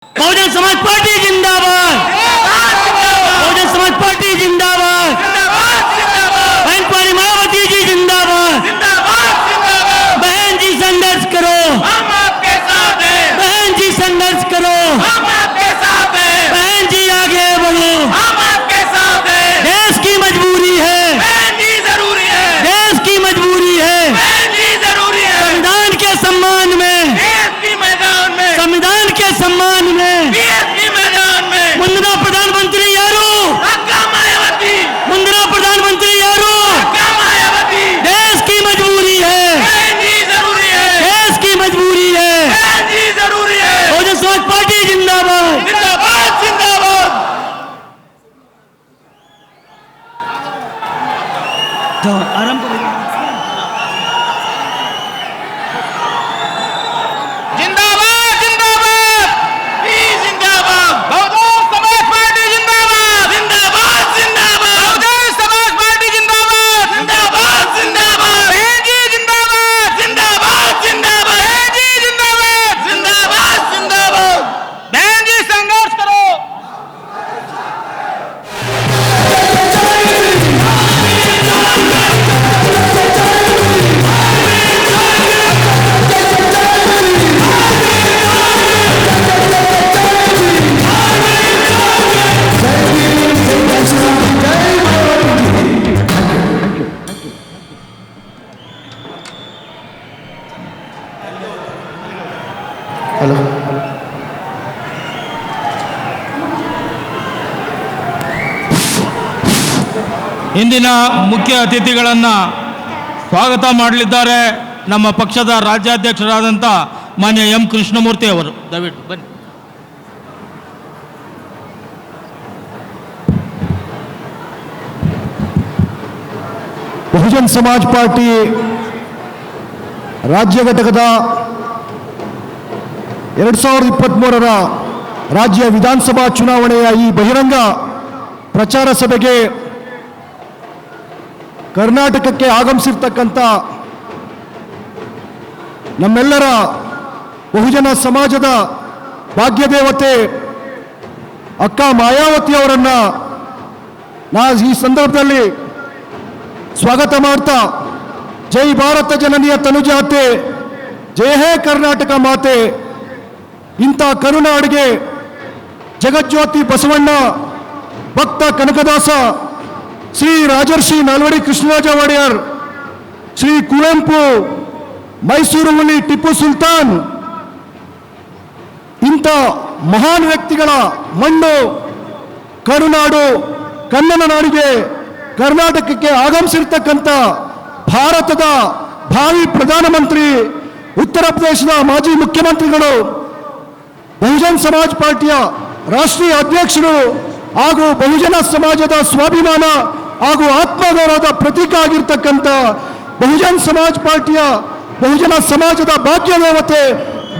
Bahujan Samaj party जिंदाबाद, Bahujan Samaj party जिंदाबाद, बहन कुमारी मायावती जी जिंदाबाद, बहन जी संघर्ष करो, हम आपके साथ हैं, बहन जी संघर्ष करो, हम आपके साथ हैं, बहन जी आगे बढ़ो, हम आपके साथ हैं। देश की मजबूरी है, बहन जी जरूरी है, देश की मजबूरी है, बहन जी जरूरी है। संविधान के सम्मान में, बीएसपी मैदान में, संविधान के सम्मान में बीएसपी मैदान में मुंदरा प्रधानमंत्री यारू, हक्का मायावती, मुंदरा प्रधानमंत्री यारू, हक्का मायावती। देश की मजबूरी है, बहन जी जरूरी है, देश की मजबूरी है। बहन जी जरूरी है। बहुजन समाज पार्टी जिंदाबाद। जिंदाबाद जिंदाबाद। तो आरंभ जिंदाबाद जिंदाबाद, भी जिंदाबाद। बहुजन समाज पार्टी जिंदाबाद, जिंदाबाद जिंदाबाद। बहुजन समाज पार्टी जिंदाबाद, जिंदाबाद जिंदाबाद। बहन जी जिंदाबाद, जिंदाबाद जिंदाबाद। बहन जी जिंदाबाद, जिंदाबाद जिंदाबाद। बहन जी संघर्ष करो। ಇಂದಿನ ಮುಖ್ಯ ಅತಿಥಿಗಳನ್ನು ಸ್ವಾಗತ ಮಾಡಲಿದ್ದಾರೆ ನಮ್ಮ ಪಕ್ಷದ ರಾಜ್ಯಾಧ್ಯಕ್ಷರಾದಂಥ ಮಾನ್ಯ ಎಂ ಕೃಷ್ಣಮೂರ್ತಿ ಅವರು. ದಯವಿಟ್ಟು ಬನ್ನಿ. ಬಹುಜನ್ ಸಮಾಜ್ ಪಾರ್ಟಿ ರಾಜ್ಯ ಘಟಕದ 2023ರ ರಾಜ್ಯ ವಿಧಾನಸಭಾ ಚುನಾವಣೆಯ ಈ ಬಹಿರಂಗ ಪ್ರಚಾರ ಸಭೆಗೆ ಕರ್ನಾಟಕಕ್ಕೆ ಆಗಮಿಸಿರ್ತಕ್ಕಂಥ ನಮ್ಮೆಲ್ಲರ ಬಹುಜನ ಸಮಾಜದ ಭಾಗ್ಯದೇವತೆ ಅಕ್ಕ ಮಾಯಾವತಿ ಅವರನ್ನು ಈ ಸಂದರ್ಭದಲ್ಲಿ ಸ್ವಾಗತ ಮಾಡ್ತಾ, ಜೈ ಭಾರತ ಜನನಿಯ ತನುಜಾತೆ, ಜಯ ಹೇ ಕರ್ನಾಟಕ ಮಾತೆ. ಇಂಥ ಕರುನಾಡಿಗೆ ಜಗಜ್ಯೋತಿ ಬಸವಣ್ಣ, ಭಕ್ತ ಕನಕದಾಸ, ಶ್ರೀ ರಾಜರ್ಷಿ ನಾಲ್ವಡಿ ಕೃಷ್ಣರಾಜ ಒಡೆಯರ್, ಶ್ರೀ ಕುವೆಂಪು, ಮೈಸೂರು ಹುಲಿ ಟಿಪ್ಪು ಸುಲ್ತಾನ್, ಇಂಥ ಮಹಾನ್ ವ್ಯಕ್ತಿಗಳ ಮಣ್ಣು ಕರುನಾಡು, ಕನ್ನಡ ನಾಡಿಗೆ ಕರ್ನಾಟಕಕ್ಕೆ ಆಗಮಿಸಿರ್ತಕ್ಕಂಥ ಭಾರತದ ಭಾವಿ ಪ್ರಧಾನಮಂತ್ರಿ, ಉತ್ತರ ಪ್ರದೇಶದ ಮಾಜಿ ಮುಖ್ಯಮಂತ್ರಿಗಳು, ಬಹುಜನ್ ಸಮಾಜ್ ಪಾರ್ಟಿಯ ರಾಷ್ಟ್ರೀಯ ಅಧ್ಯಕ್ಷರು ಹಾಗೂ ಬಹುಜನ ಸಮಾಜದ ಸ್ವಾಭಿಮಾನ ಹಾಗೂ ಆತ್ಮಗೌರವದ ಪ್ರತೀಕ ಆಗಿರ್ತಕ್ಕಂಥ ಬಹುಜನ್ ಸಮಾಜ್ ಪಾರ್ಟಿಯ ಬಹುಜನ ಸಮಾಜದ ಭಾಗ್ಯದೇವತೆ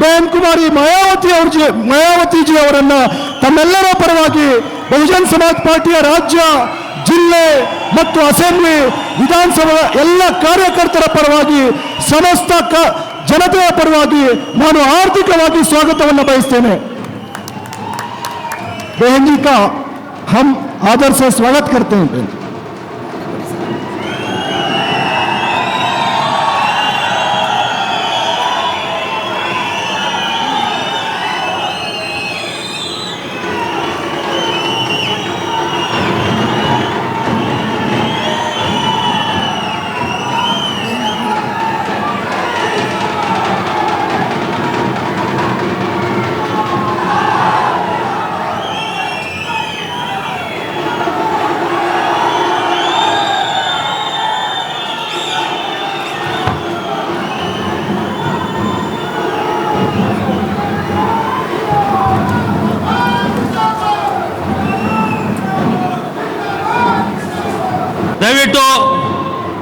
ಬಹನ್ ಕುಮಾರಿ ಮಾಯಾವತಿಜಿ ಅವರನ್ನ ತಮ್ಮೆಲ್ಲರ ಪರವಾಗಿ ಬಹುಜನ್ ಸಮಾಜ್ ಪಾರ್ಟಿಯ ರಾಜ್ಯ, ಜಿಲ್ಲೆ ಮತ್ತು ಅಸೆಂಬ್ಲಿ, ವಿಧಾನಸಭಾ ಎಲ್ಲ ಕಾರ್ಯಕರ್ತರ ಪರವಾಗಿ, ಸಮಸ್ತ ಜನತೆಯ ಪರವಾಗಿ ನಾನು ಆರ್ಥಿಕವಾಗಿ ಸ್ವಾಗತವನ್ನು ಬಯಸ್ತೇನೆ. बहन जी का हम आदर से स्वागत करते हैं.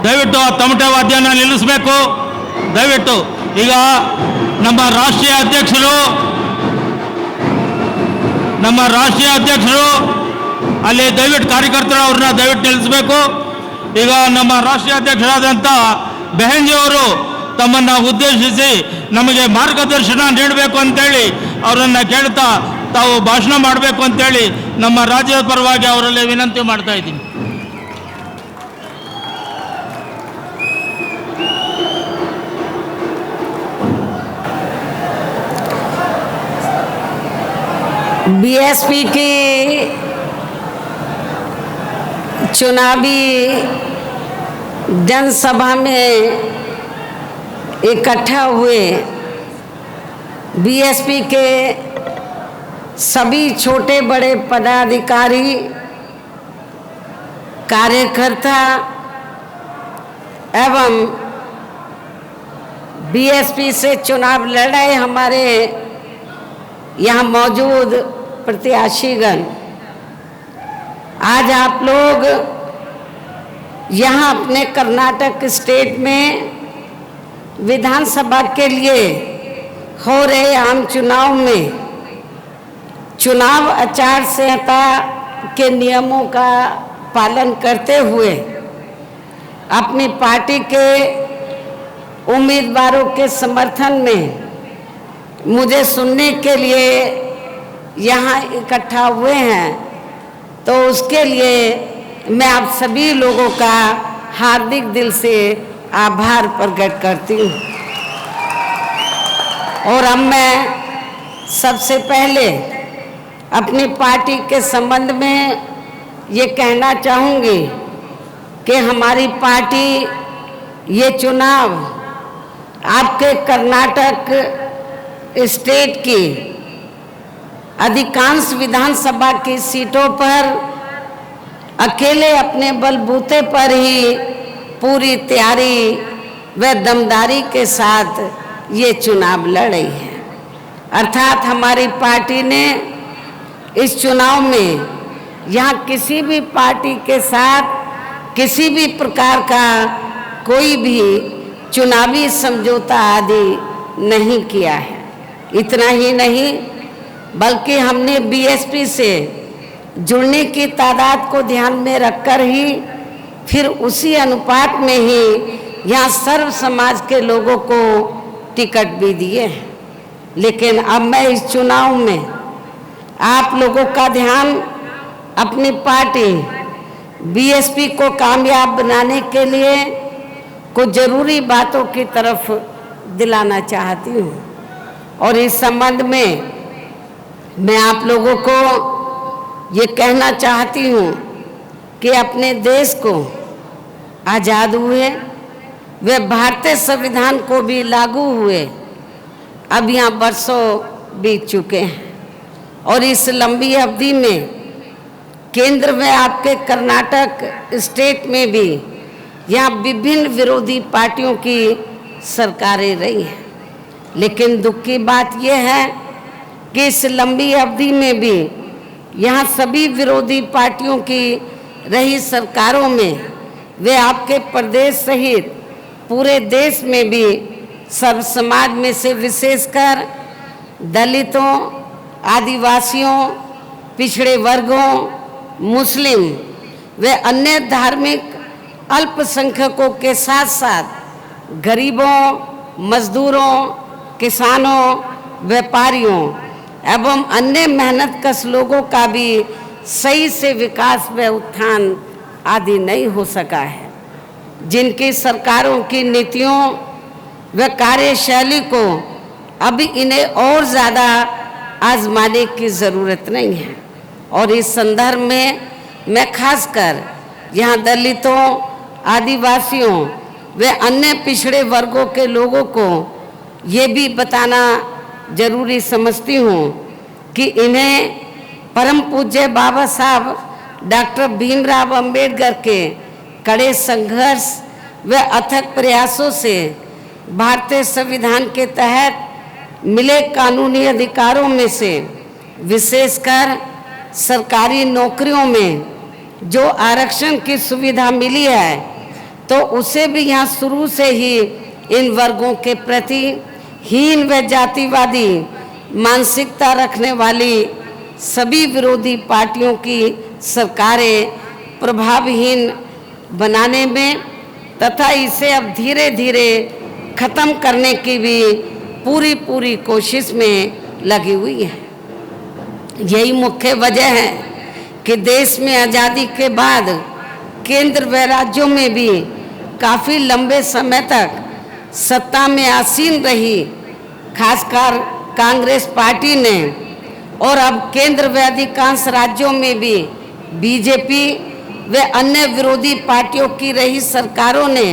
ದಯವಿಟ್ಟು ಆ ತಮಟೆ ವಾದ್ಯನ ನಿಲ್ಲಿಸಬೇಕು. ದಯವಿಟ್ಟು ಈಗ ನಮ್ಮ ರಾಷ್ಟ್ರೀಯ ಅಧ್ಯಕ್ಷರು ಅಲ್ಲಿ ದಯವಿಟ್ಟು ಕಾರ್ಯಕರ್ತರು ಅವ್ರನ್ನ ದಯವಿಟ್ಟು ನಿಲ್ಲಿಸಬೇಕು. ಈಗ ನಮ್ಮ ರಾಷ್ಟ್ರೀಯ ಅಧ್ಯಕ್ಷರಾದಂಥ ಬೆಹನ್ಜಿ ಅವರು ತಮ್ಮನ್ನು ಉದ್ದೇಶಿಸಿ ನಮಗೆ ಮಾರ್ಗದರ್ಶನ ನೀಡಬೇಕು ಅಂತೇಳಿ ಅವರನ್ನು ಕೇಳ್ತಾ ತಾವು ಭಾಷಣ ಮಾಡಬೇಕು ಅಂತೇಳಿ ನಮ್ಮ ರಾಜ್ಯದ ಪರವಾಗಿ ಅವರಲ್ಲಿ ವಿನಂತಿ ಮಾಡ್ತಾ ಇದ್ದೀನಿ. बीएसपी की चुनावी जनसभा में इकट्ठा हुए बीएसपी के सभी छोटे बड़े पदाधिकारी, कार्यकर्ता एवं बीएसपी से चुनाव लड़ रहे हमारे यहाँ मौजूद प्रत्याशीगण, आज आप लोग यहाँ अपने कर्नाटक स्टेट में विधानसभा के लिए हो रहे आम चुनाव में चुनाव आचार संहिता के नियमों का पालन करते हुए अपनी पार्टी के उम्मीदवारों के समर्थन में मुझे सुनने के लिए यहाँ इकट्ठा हुए हैं, तो उसके लिए मैं आप सभी लोगों का हार्दिक दिल से आभार प्रकट करती हूँ। और अब मैं सबसे पहले अपनी पार्टी के संबंध में ये कहना चाहूँगी कि हमारी पार्टी ये चुनाव आपके कर्नाटक स्टेट की अधिकांश विधानसभा की सीटों पर अकेले अपने बलबूते पर ही पूरी तैयारी व दमदारी के साथ ये चुनाव लड़ रही है। अर्थात हमारी पार्टी ने इस चुनाव में यहाँ किसी भी पार्टी के साथ किसी भी प्रकार का कोई भी चुनावी समझौता आदि नहीं किया है। इतना ही नहीं बल्कि हमने बीएसपी से जुड़ने की तादाद को ध्यान में रखकर ही फिर उसी अनुपात में ही यहाँ सर्व समाज के लोगों को टिकट भी दिए हैं। लेकिन अब मैं इस चुनाव में आप लोगों का ध्यान अपनी पार्टी बीएसपी को कामयाब बनाने के लिए कुछ ज़रूरी बातों की तरफ दिलाना चाहती हूँ। और इस संबंध में मैं आप लोगों को ये कहना चाहती हूँ कि अपने देश को आज़ाद हुए वे भारतीय संविधान को भी लागू हुए अब यहाँ बरसों बीत चुके हैं। और इस लंबी अवधि में केंद्र में आपके कर्नाटक स्टेट में भी यहाँ विभिन्न विरोधी पार्टियों की सरकारें रही हैं। लेकिन दुख की बात यह है कि इस लंबी अवधि में भी यहाँ सभी विरोधी पार्टियों की रही सरकारों में वे आपके प्रदेश सहित पूरे देश में भी सर्व समाज में से विशेषकर दलितों, आदिवासियों, पिछड़े वर्गों, मुस्लिम व अन्य धार्मिक अल्पसंख्यकों के साथ साथ गरीबों, मजदूरों, किसानों, व्यापारियों एवं अन्य मेहनतकश लोगों का भी सही से विकास व उत्थान आदि नहीं हो सका है। जिनकी सरकारों की नीतियों व कार्यशैली को अभी इन्हें और ज़्यादा आजमाने की ज़रूरत नहीं है। और इस संदर्भ में मैं खासकर यहाँ दलितों, आदिवासियों व अन्य पिछड़े वर्गों के लोगों को ये भी बताना जरूरी समझती हूँ कि इन्हें परम पूज्य बाबा साहब डॉक्टर भीमराव अंबेडकर के कड़े संघर्ष व अथक प्रयासों से भारतीय संविधान के तहत मिले कानूनी अधिकारों में से विशेषकर सरकारी नौकरियों में जो आरक्षण की सुविधा मिली है, तो उसे भी यहाँ शुरू से ही इन वर्गों के प्रति हीन व जातिवादी मानसिकता रखने वाली सभी विरोधी पार्टियों की सरकारें प्रभावहीन बनाने में तथा इसे अब धीरे धीरे खत्म करने की भी पूरी कोशिश में लगी हुई है। यही मुख्य वजह है कि देश में आज़ादी के बाद केंद्र व राज्यों में भी काफ़ी लंबे समय तक सत्ता में आसीन रही खासकर कांग्रेस पार्टी ने, और अब केंद्र व अधिकांश राज्यों में भी बीजेपी व अन्य विरोधी पार्टियों की रही सरकारों ने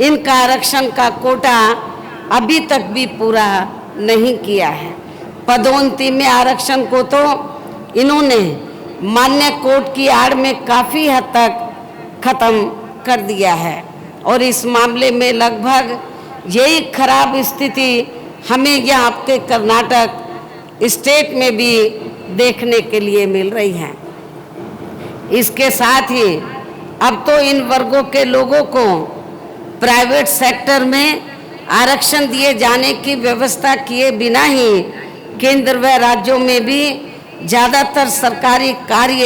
इनका आरक्षण का कोटा अभी तक भी पूरा नहीं किया है। पदोन्नति में आरक्षण को तो इन्होंने मान्य कोर्ट की आड़ में काफ़ी हद तक ख़त्म कर दिया है, और इस मामले में लगभग यही खराब स्थिति हमें यहाँ आपके कर्नाटक स्टेट में भी देखने के लिए मिल रही है। इसके साथ ही अब तो इन वर्गों के लोगों को प्राइवेट सेक्टर में आरक्षण दिए जाने की व्यवस्था किए बिना ही केंद्र व राज्यों में भी ज़्यादातर सरकारी कार्य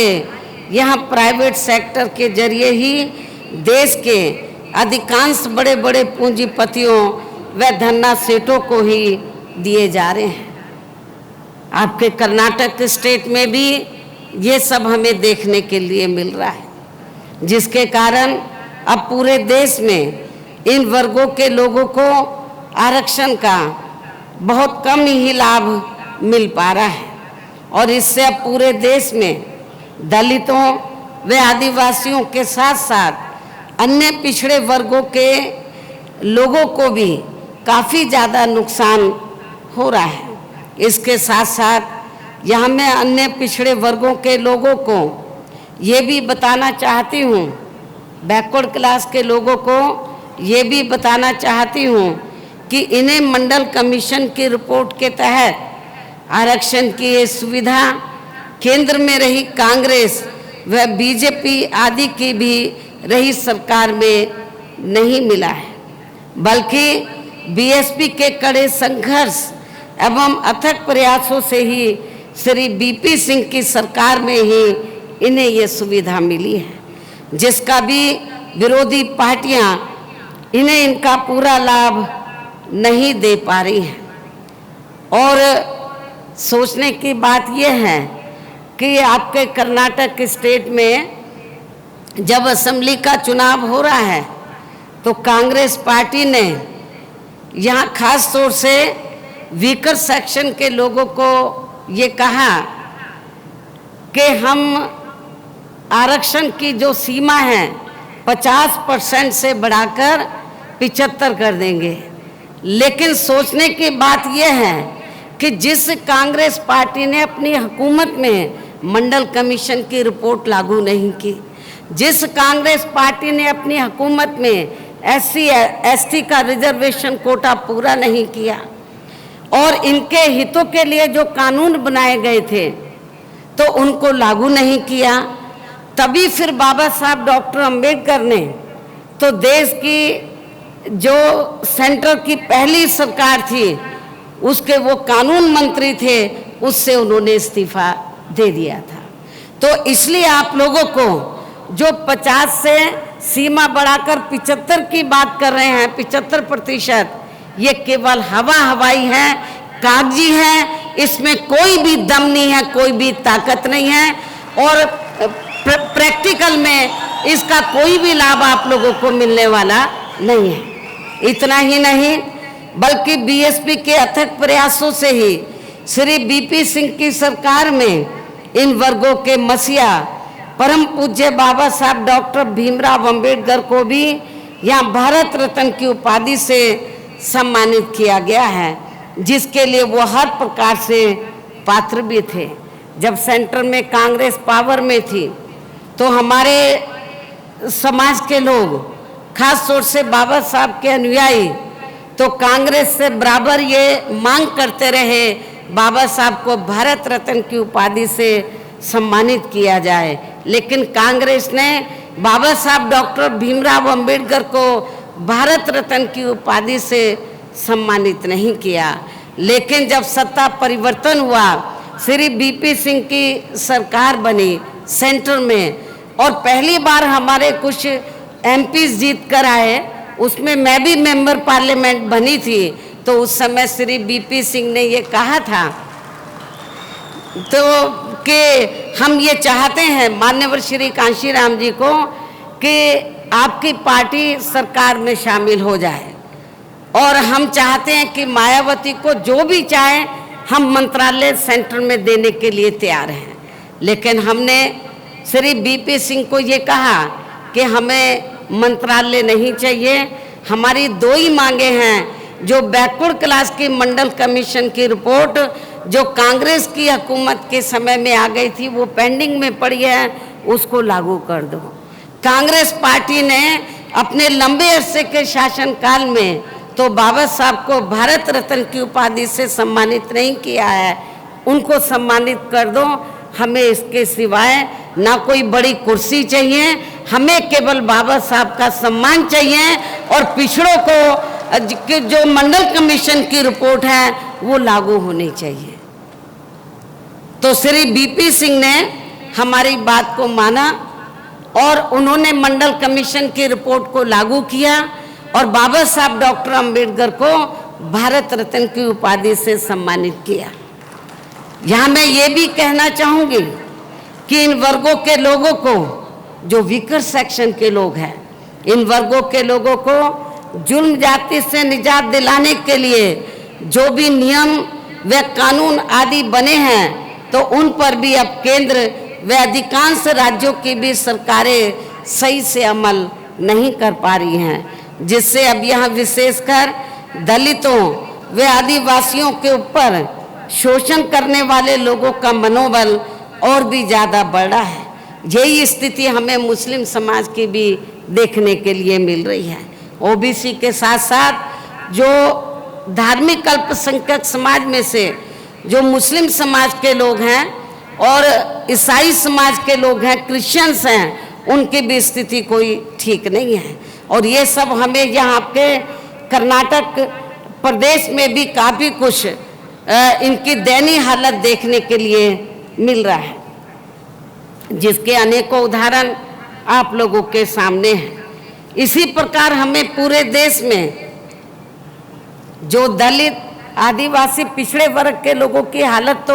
यहाँ प्राइवेट सेक्टर के जरिए ही देश के अधिकांश बड़े बड़े पूंजीपतियों व धन्ना सेठों को ही दिए जा रहे हैं। आपके कर्नाटक स्टेट में भी ये सब हमें देखने के लिए मिल रहा है, जिसके कारण अब पूरे देश में इन वर्गों के लोगों को आरक्षण का बहुत कम ही लाभ मिल पा रहा है, और इससे अब पूरे देश में दलितों व आदिवासियों के साथ साथ अन्य पिछड़े वर्गों के लोगों को भी काफ़ी ज़्यादा नुकसान हो रहा है। इसके साथ साथ यहाँ मैं अन्य पिछड़े वर्गों के लोगों को ये भी बताना चाहती हूँ, बैकवर्ड क्लास के लोगों को ये भी बताना चाहती हूँ कि इन्हें मंडल कमीशन की रिपोर्ट के तहत आरक्षण की ये सुविधा केंद्र में रही कांग्रेस व बीजेपी आदि की भी रही सरकार में नहीं मिला है, बल्कि बीएसपी के कड़े संघर्ष एवं अथक प्रयासों से ही श्री बीपी सिंह की सरकार में ही इन्हें ये सुविधा मिली है, जिसका भी विरोधी पार्टियां इन्हें इनका पूरा लाभ नहीं दे पा रही हैं। और सोचने की बात यह है कि आपके कर्नाटक स्टेट में जब असेंबली का चुनाव हो रहा है तो कांग्रेस पार्टी ने यहाँ खास तौर से वीकर सेक्शन के लोगों को ये कहा कि हम आरक्षण की जो सीमा है 50% से बढ़ाकर 75 कर देंगे। लेकिन सोचने की बात यह है कि जिस कांग्रेस पार्टी ने अपनी हुकूमत में मंडल कमीशन की रिपोर्ट लागू नहीं की, जिस कांग्रेस पार्टी ने अपनी हुकूमत में SC ST का रिजर्वेशन कोटा पूरा नहीं किया और इनके हितों के लिए जो कानून बनाए गए थे तो उनको लागू नहीं किया, तभी फिर बाबा साहब डॉक्टर अंबेडकर ने तो देश की जो सेंटर की पहली सरकार थी उसके वो कानून मंत्री थे, उससे उन्होंने इस्तीफा दे दिया था। तो इसलिए आप लोगों को जो 50 से सीमा बढ़ाकर 75 की बात कर रहे हैं, 75%, ये केवल हवाई है, कागजी है, इसमें कोई भी दम नहीं है, कोई भी ताकत नहीं है और प्रैक्टिकल में इसका कोई भी लाभ आप लोगों को मिलने वाला नहीं है। इतना ही नहीं बल्कि बीएसपी के अथक प्रयासों से ही श्री बीपी सिंह की सरकार में इन वर्गों के मसीहा परम पूज्य बाबा साहब डॉक्टर भीमराव अंबेडकर को भी यहाँ भारत रत्न की उपाधि से सम्मानित किया गया है, जिसके लिए वो हर प्रकार से पात्र भी थे। जब सेंटर में कांग्रेस पावर में थी तो हमारे समाज के लोग खास तौर से बाबा साहब के अनुयायी तो कांग्रेस से बराबर ये मांग करते रहे बाबा साहब को भारत रत्न की उपाधि से सम्मानित किया जाए, लेकिन कांग्रेस ने बाबा साहब डॉक्टर भीमराव अंबेडकर को भारत रत्न की उपाधि से सम्मानित नहीं किया। लेकिन जब सत्ता परिवर्तन हुआ, श्री बीपी सिंह की सरकार बनी सेंटर में और पहली बार हमारे कुछ एमपीज जीत कर आए, उसमें मैं भी मेंबर पार्लियामेंट बनी थी, तो उस समय श्री बीपी सिंह ने ये कहा था तो कि हम ये चाहते हैं माननीय श्री कांशीराम जी को कि आपकी पार्टी सरकार में शामिल हो जाए, और हम चाहते हैं कि मायावती को जो भी चाहे हम मंत्रालय सेंटर में देने के लिए तैयार हैं। लेकिन हमने श्री बीपी सिंह को ये कहा कि हमें मंत्रालय नहीं चाहिए, हमारी दो ही मांगे हैं। जो बैकवर्ड क्लास की मंडल कमीशन की रिपोर्ट जो कांग्रेस की हुकूमत के समय में आ गई थी वो पेंडिंग में पड़ी है, उसको लागू कर दो। कांग्रेस पार्टी ने अपने लंबे अरसे के शासनकाल में तो बाबा साहब को भारत रत्न की उपाधि से सम्मानित नहीं किया है, उनको सम्मानित कर दो। हमें इसके सिवाय ना कोई बड़ी कुर्सी चाहिए, हमें केवल बाबा साहब का सम्मान चाहिए, और पिछड़ों को जो मंडल कमीशन की रिपोर्ट है वो लागू होनी चाहिए। तो श्री बीपी सिंह ने हमारी बात को माना और उन्होंने मंडल कमीशन की रिपोर्ट को लागू किया और बाबा साहब डॉक्टर अंबेडकर को भारत रत्न की उपाधि से सम्मानित किया। यहाँ मैं ये भी कहना चाहूँगी कि इन वर्गों के लोगों को, जो वीकर सेक्शन के लोग हैं, इन वर्गों के लोगों को जुल्म जाति से निजात दिलाने के लिए जो भी नियम व कानून आदि बने हैं, तो उन पर भी अब केंद्र व अधिकांश राज्यों की भी सरकारें सही से अमल नहीं कर पा रही हैं, जिससे अब यहाँ विशेषकर दलितों व आदिवासियों के ऊपर शोषण करने वाले लोगों का मनोबल और भी ज़्यादा बढ़ रहा है। यही स्थिति हमें मुस्लिम समाज की भी देखने के लिए मिल रही है। ओबीसी के साथ साथ जो धार्मिक अल्पसंख्यक समाज में से जो मुस्लिम समाज के लोग हैं और ईसाई समाज के लोग हैं, क्रिश्चियंस हैं, उनकी भी स्थिति कोई ठीक नहीं है। और ये सब हमें यहाँ के कर्नाटक प्रदेश में भी काफ़ी कुछ इनकी दयनीय हालत देखने के लिए मिल रहा है, जिसके अनेकों उदाहरण आप लोगों के सामने हैं। इसी प्रकार हमें पूरे देश में जो दलित आदिवासी पिछड़े वर्ग के लोगों की हालत तो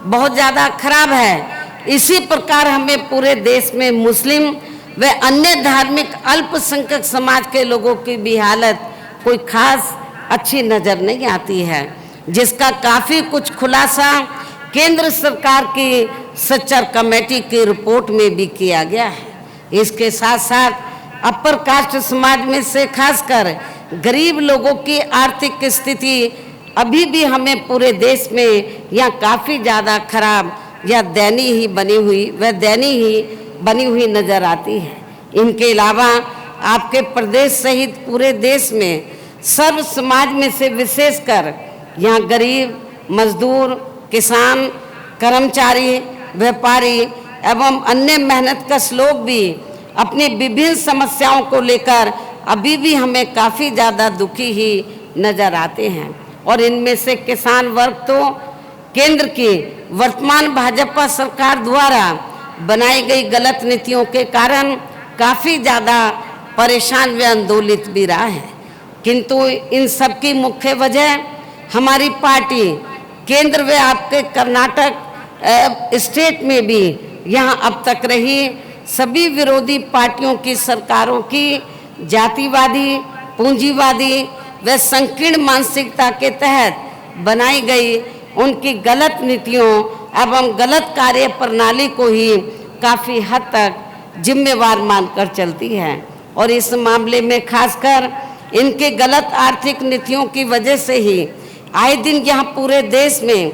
बहुत ज़्यादा खराब है, इसी प्रकार हमें पूरे देश में मुस्लिम व अन्य धार्मिक अल्पसंख्यक समाज के लोगों की भी हालत कोई खास अच्छी नज़र नहीं आती है, जिसका काफ़ी कुछ खुलासा केंद्र सरकार की सच्चर कमेटी की रिपोर्ट में भी किया गया है। इसके साथ साथ अपर कास्ट समाज में से खासकर गरीब लोगों की आर्थिक स्थिति अभी भी हमें पूरे देश में यहाँ काफ़ी ज़्यादा खराब या दयनीय बनी हुई नज़र आती है। इनके अलावा आपके प्रदेश सहित पूरे देश में सर्व समाज में से विशेषकर यहाँ गरीब, मजदूर, किसान, कर्मचारी, व्यापारी एवं अन्य मेहनतकश लोग भी अपनी विभिन्न समस्याओं को लेकर अभी भी हमें काफ़ी ज़्यादा दुखी ही नज़र आते हैं। और इनमें से किसान वर्ग तो केंद्र की वर्तमान भाजपा सरकार द्वारा बनाई गई गलत नीतियों के कारण काफ़ी ज़्यादा परेशान व आंदोलित भी रहा है। किंतु इन सब की मुख्य वजह हमारी पार्टी केंद्र व आपके कर्नाटक स्टेट में भी यहाँ अब तक रही सभी विरोधी पार्टियों की सरकारों की जातिवादी, पूंजीवादी व संकीर्ण मानसिकता के तहत बनाई गई उनकी गलत नीतियों एवं गलत कार्य प्रणाली को ही काफ़ी हद तक जिम्मेवार मानकर चलती है। और इस मामले में खासकर इनके गलत आर्थिक नीतियों की वजह से ही आए दिन यहाँ पूरे देश में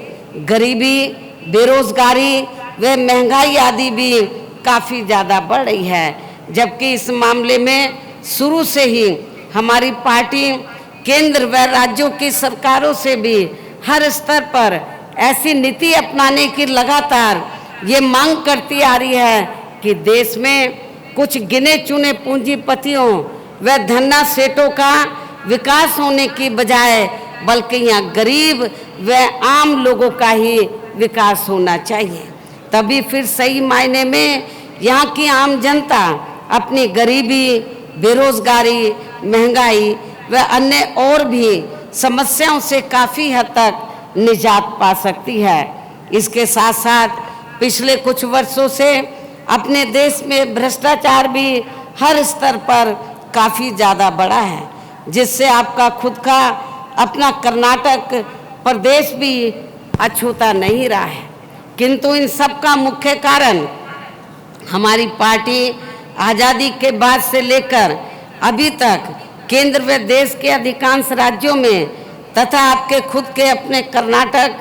गरीबी, बेरोजगारी व महंगाई आदि भी काफ़ी ज़्यादा बढ़ रही है। जबकि इस मामले में शुरू से ही हमारी पार्टी केंद्र व राज्यों की सरकारों से भी हर स्तर पर ऐसी नीति अपनाने की लगातार ये मांग करती आ रही है कि देश में कुछ गिने चुने पूंजीपतियों व धन्ना सेठों का विकास होने की बजाय बल्कि यहाँ गरीब व आम लोगों का ही विकास होना चाहिए। तभी फिर सही मायने में यहाँ की आम जनता अपनी गरीबी, बेरोजगारी, महंगाई व अन्य और भी समस्याओं से काफ़ी हद तक निजात पा सकती है। इसके साथ साथ पिछले कुछ वर्षों से अपने देश में भ्रष्टाचार भी हर स्तर पर काफ़ी ज़्यादा बढ़ा है, जिससे आपका खुद का अपना कर्नाटक प्रदेश भी अछूता नहीं रहा है। किंतु इन सब का मुख्य कारण हमारी पार्टी आज़ादी के बाद से लेकर अभी तक केंद्र व देश के अधिकांश राज्यों में तथा आपके खुद के अपने कर्नाटक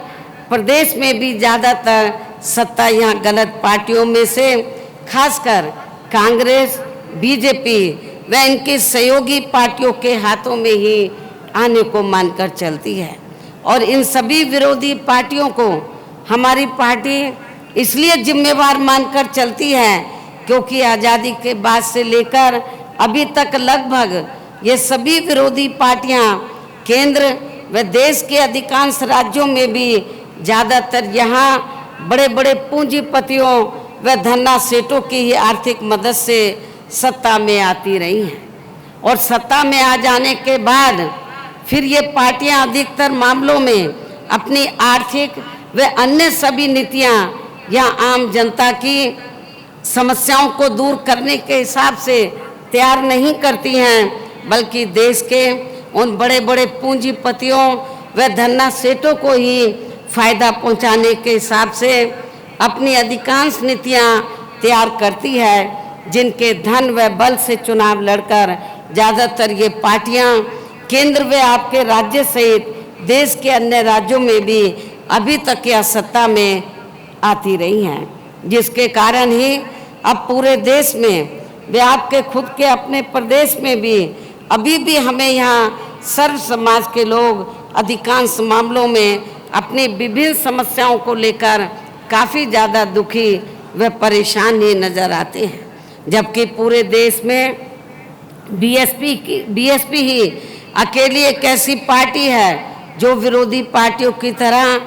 प्रदेश में भी ज़्यादातर सत्ता यहाँ गलत पार्टियों में से खासकर कांग्रेस, बीजेपी व इनकी सहयोगी पार्टियों के हाथों में ही आने को मानकर चलती है। और इन सभी विरोधी पार्टियों को हमारी पार्टी इसलिए जिम्मेवार मानकर चलती है क्योंकि आज़ादी के बाद से लेकर अभी तक लगभग ये सभी विरोधी पार्टियां केंद्र व देश के अधिकांश राज्यों में भी ज़्यादातर यहाँ बड़े बड़े पूंजीपतियों व धन्ना सेठों की ही आर्थिक मदद से सत्ता में आती रही हैं। और सत्ता में आ जाने के बाद फिर ये पार्टियां अधिकतर मामलों में अपनी आर्थिक व अन्य सभी नीतियां या आम जनता की समस्याओं को दूर करने के हिसाब से तैयार नहीं करती हैं, बल्कि देश के उन बड़े बड़े पूंजीपतियों व धन्ना सेठों को ही फायदा पहुंचाने के हिसाब से अपनी अधिकांश नीतियां तैयार करती है, जिनके धन व बल से चुनाव लड़कर ज़्यादातर ये पार्टियां केंद्र व आपके राज्य सहित देश के अन्य राज्यों में भी अभी तक यह सत्ता में आती रही हैं, जिसके कारण ही अब पूरे देश में वे आपके खुद के अपने प्रदेश में भी अभी भी हमें यहाँ सर्व समाज के लोग अधिकांश मामलों में अपनी विभिन्न समस्याओं को लेकर काफ़ी ज़्यादा दुखी व परेशान ही नज़र आते हैं, जबकि पूरे देश में बीएसपी ही अकेली एक ऐसी पार्टी है जो विरोधी पार्टियों की तरह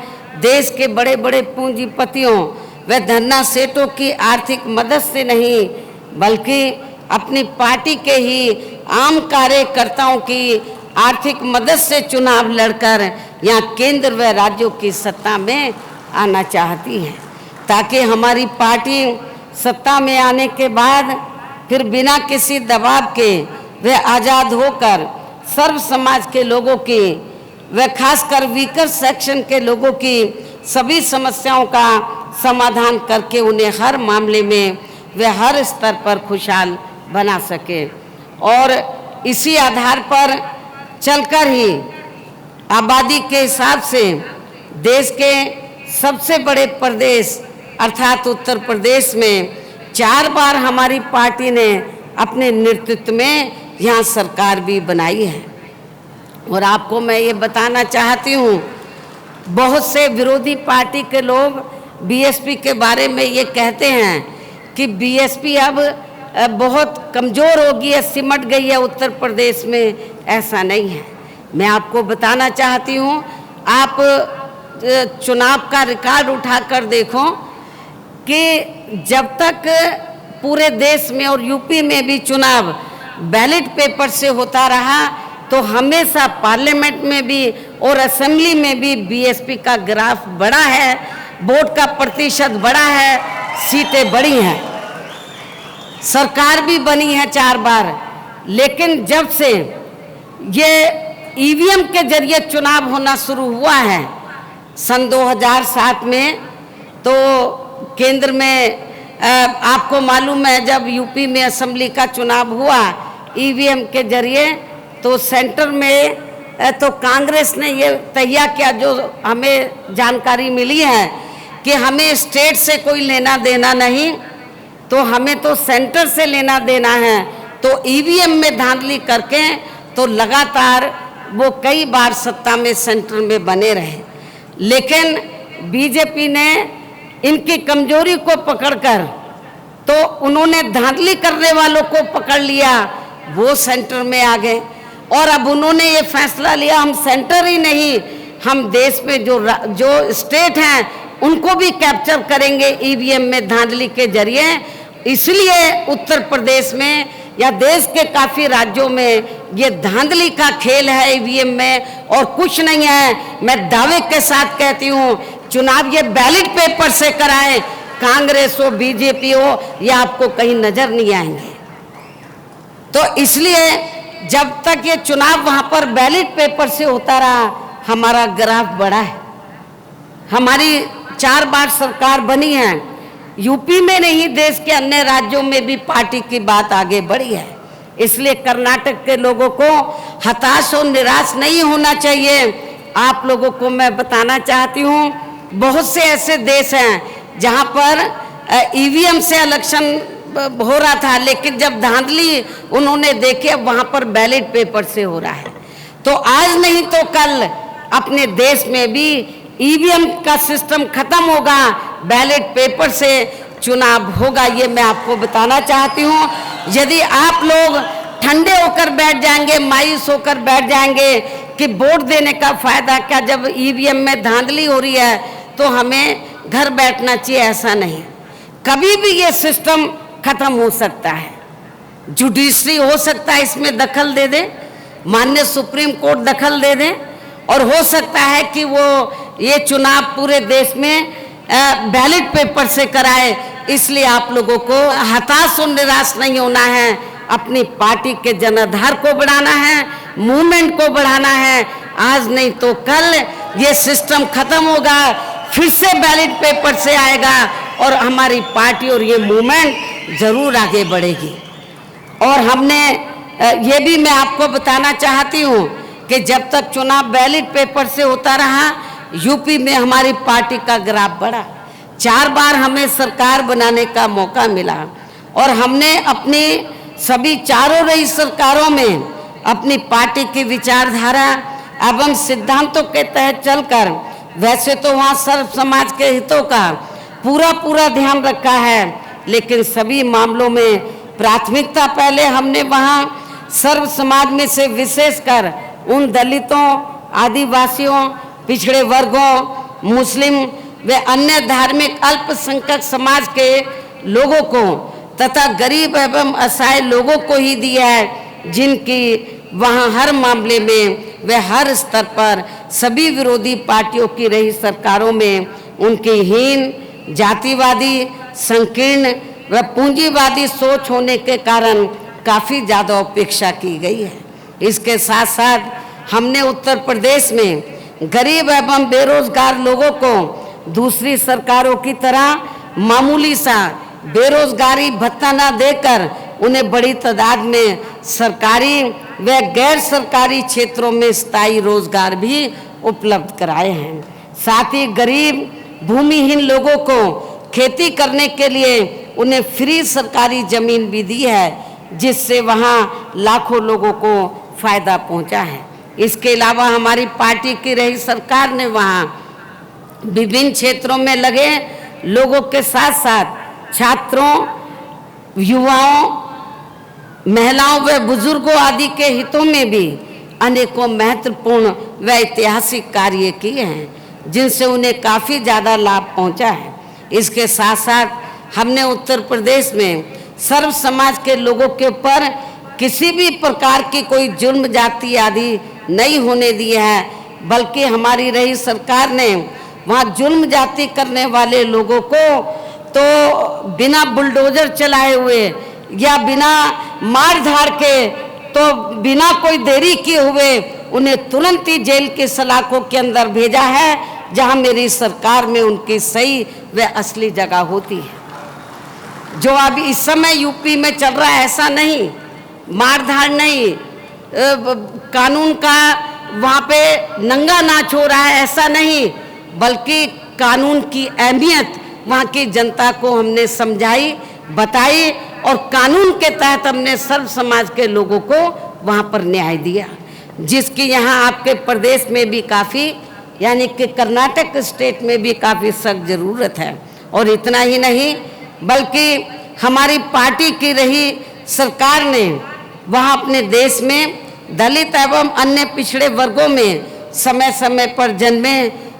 देश के बड़े बड़े पूंजीपतियों व धन्ना सेठों की आर्थिक मदद से नहीं बल्कि अपनी पार्टी के ही आम कार्यकर्ताओं की आर्थिक मदद से चुनाव लड़कर यहाँ केंद्र व राज्यों की सत्ता में आना चाहती है, ताकि हमारी पार्टी सत्ता में आने के बाद फिर बिना किसी दबाव के वे आज़ाद होकर सर्व समाज के लोगों की व खासकर वीकर सेक्शन के लोगों की सभी समस्याओं का समाधान करके उन्हें हर मामले में वे हर स्तर पर खुशहाल बना सके। और इसी आधार पर चलकर ही आबादी के हिसाब से देश के सबसे बड़े प्रदेश अर्थात उत्तर प्रदेश में 4 बार हमारी पार्टी ने अपने नेतृत्व में यहाँ सरकार भी बनाई है। और आपको मैं ये बताना चाहती हूँ, बहुत से विरोधी पार्टी के लोग बीएसपी के बारे में ये कहते हैं कि बीएसपी अब बहुत कमज़ोर हो गई है, सिमट गई है उत्तर प्रदेश में। ऐसा नहीं है। मैं आपको बताना चाहती हूँ, आप चुनाव का रिकॉर्ड उठाकर देखो कि जब तक पूरे देश में और यूपी में भी चुनाव बैलेट पेपर से होता रहा तो हमेशा पार्लियामेंट में भी और असेंबली में भी बीएसपी का ग्राफ बढ़ा है, वोट का प्रतिशत बढ़ा है, सीटें बढ़ी हैं, सरकार भी बनी है 4 बार। लेकिन जब से ये ईवीएम के जरिए चुनाव होना शुरू हुआ है सन 2007 में, तो केंद्र में आपको मालूम है जब यूपी में असेंबली का चुनाव हुआ ईवीएम के जरिए, तो सेंटर में तो कांग्रेस ने ये तैयार किया, जो हमें जानकारी मिली है कि हमें स्टेट से कोई लेना देना नहीं, तो हमें तो सेंटर से लेना देना है। तो ईवीएम में धांधली करके तो लगातार वो कई बार सत्ता में सेंटर में बने रहे। लेकिन बीजेपी ने इनकी कमजोरी को पकड़कर तो उन्होंने धांधली करने वालों को पकड़ लिया, वो सेंटर में आ गए। और अब उन्होंने ये फैसला लिया हम सेंटर ही नहीं, हम देश में जो स्टेट हैं उनको भी कैप्चर करेंगे ईवीएम में धांधली के जरिए। इसलिए उत्तर प्रदेश में या देश के काफ़ी राज्यों में ये धांधली का खेल है ईवीएम में, और कुछ नहीं है। मैं दावे के साथ कहती हूँ चुनाव ये बैलेट पेपर से कराएं, कांग्रेस हो बीजेपी हो, ये आपको कहीं नजर नहीं आएंगे। तो इसलिए जब तक ये चुनाव वहां पर बैलेट पेपर से होता रहा, हमारा ग्राफ बढ़ा है। हमारी 4 बार सरकार बनी है, यूपी में नहीं देश के अन्य राज्यों में भी पार्टी की बात आगे बढ़ी है। इसलिए कर्नाटक के लोगों को हताश और निराश नहीं होना चाहिए। आप लोगों को मैं बताना चाहती हूँ, बहुत से ऐसे देश हैं जहाँ पर ईवीएम से इलेक्शन हो रहा था, लेकिन जब धांधली उन्होंने देखे, अब वहाँ पर बैलेट पेपर से हो रहा है। तो आज नहीं तो कल अपने देश में भी ईवीएम का सिस्टम खत्म होगा, बैलेट पेपर से चुनाव होगा, ये मैं आपको बताना चाहती हूँ। यदि आप लोग ठंडे होकर बैठ जाएंगे, मायूस होकर बैठ जाएंगे कि वोट देने का फायदा क्या, जब ईवीएम में धांधली हो रही है तो हमें घर बैठना चाहिए, ऐसा नहीं। कभी भी ये सिस्टम खत्म हो सकता है, जुडिशरी हो सकता है इसमें दखल दे दे, माननीय सुप्रीम कोर्ट दखल दे दे, और हो सकता है कि वो ये चुनाव पूरे देश में बैलेट पेपर से कराए। इसलिए आप लोगों को हताश और निराश नहीं होना है, अपनी पार्टी के जनाधार को बढ़ाना है, मूवमेंट को बढ़ाना है। आज नहीं तो कल ये सिस्टम खत्म होगा, फिर से बैलेट पेपर से आएगा और हमारी पार्टी और ये मूवमेंट जरूर आगे बढ़ेगी। और हमने ये भी मैं आपको बताना चाहती हूँ कि जब तक चुनाव बैलेट पेपर से होता रहा, यूपी में हमारी पार्टी का ग्राफ बढ़ा। 4 बार हमें सरकार बनाने का मौका मिला और हमने अपनी सभी चारों रही सरकारों में अपनी पार्टी की विचारधारा एवं सिद्धांतों के तहत चलकर, वैसे तो वहाँ सर्व समाज के हितों का पूरा ध्यान रखा है, लेकिन सभी मामलों में प्राथमिकता पहले हमने वहाँ सर्व समाज में से विशेषकर उन दलितों, आदिवासियों, पिछड़े वर्गों, मुस्लिम व अन्य धार्मिक अल्पसंख्यक समाज के लोगों को तथा गरीब एवं असहाय लोगों को ही दिया है, जिनकी वहाँ हर मामले में व हर स्तर पर सभी विरोधी पार्टियों की रही सरकारों में उनकी हीन, जातिवादी, संकीर्ण व पूंजीवादी सोच होने के कारण काफ़ी ज़्यादा उपेक्षा की गई है। इसके साथ साथ हमने उत्तर प्रदेश में गरीब एवं बेरोजगार लोगों को दूसरी सरकारों की तरह मामूली सा बेरोजगारी भत्ता न देकर उन्हें बड़ी तादाद में सरकारी व गैर सरकारी क्षेत्रों में स्थायी रोजगार भी उपलब्ध कराए हैं। साथ ही गरीब भूमिहीन लोगों को खेती करने के लिए उन्हें फ्री सरकारी जमीन भी दी है, जिससे वहाँ लाखों लोगों को फायदा पहुँचा है। इसके अलावा हमारी पार्टी की रही सरकार ने वहाँ विभिन्न क्षेत्रों में लगे लोगों के साथ साथ छात्रों, युवाओं, महिलाओं व बुजुर्गों आदि के हितों में भी अनेकों महत्वपूर्ण व ऐतिहासिक कार्य किए हैं, जिनसे उन्हें काफ़ी ज़्यादा लाभ पहुंचा है। इसके साथ साथ हमने उत्तर प्रदेश में सर्व समाज के लोगों के ऊपर किसी भी प्रकार की कोई जुर्म जाति आदि नहीं होने दी है, बल्कि हमारी रही सरकार ने वहाँ जुर्म जाति करने वाले लोगों को तो बिना बुलडोजर चलाए हुए या बिना मार धाड़ के, तो बिना कोई देरी किए हुए उन्हें तुरंत ही जेल के सलाखों के अंदर भेजा है, जहाँ मेरी सरकार में उनकी सही व असली जगह होती है। जो अभी इस समय यूपी में चल रहा है, ऐसा नहीं, मारधाड़ नहीं, कानून का वहाँ पे नंगा नाच हो रहा है, ऐसा नहीं, बल्कि कानून की अहमियत वहाँ की जनता को हमने समझाई, बताई और कानून के तहत हमने सर्व समाज के लोगों को वहाँ पर न्याय दिया, जिसकी यहाँ आपके प्रदेश में भी काफ़ी, यानी कि कर्नाटक स्टेट में भी काफ़ी सख्त ज़रूरत है। और इतना ही नहीं, बल्कि हमारी पार्टी की रही सरकार ने वहाँ अपने देश में दलित एवं अन्य पिछड़े वर्गों में समय समय पर जन्मे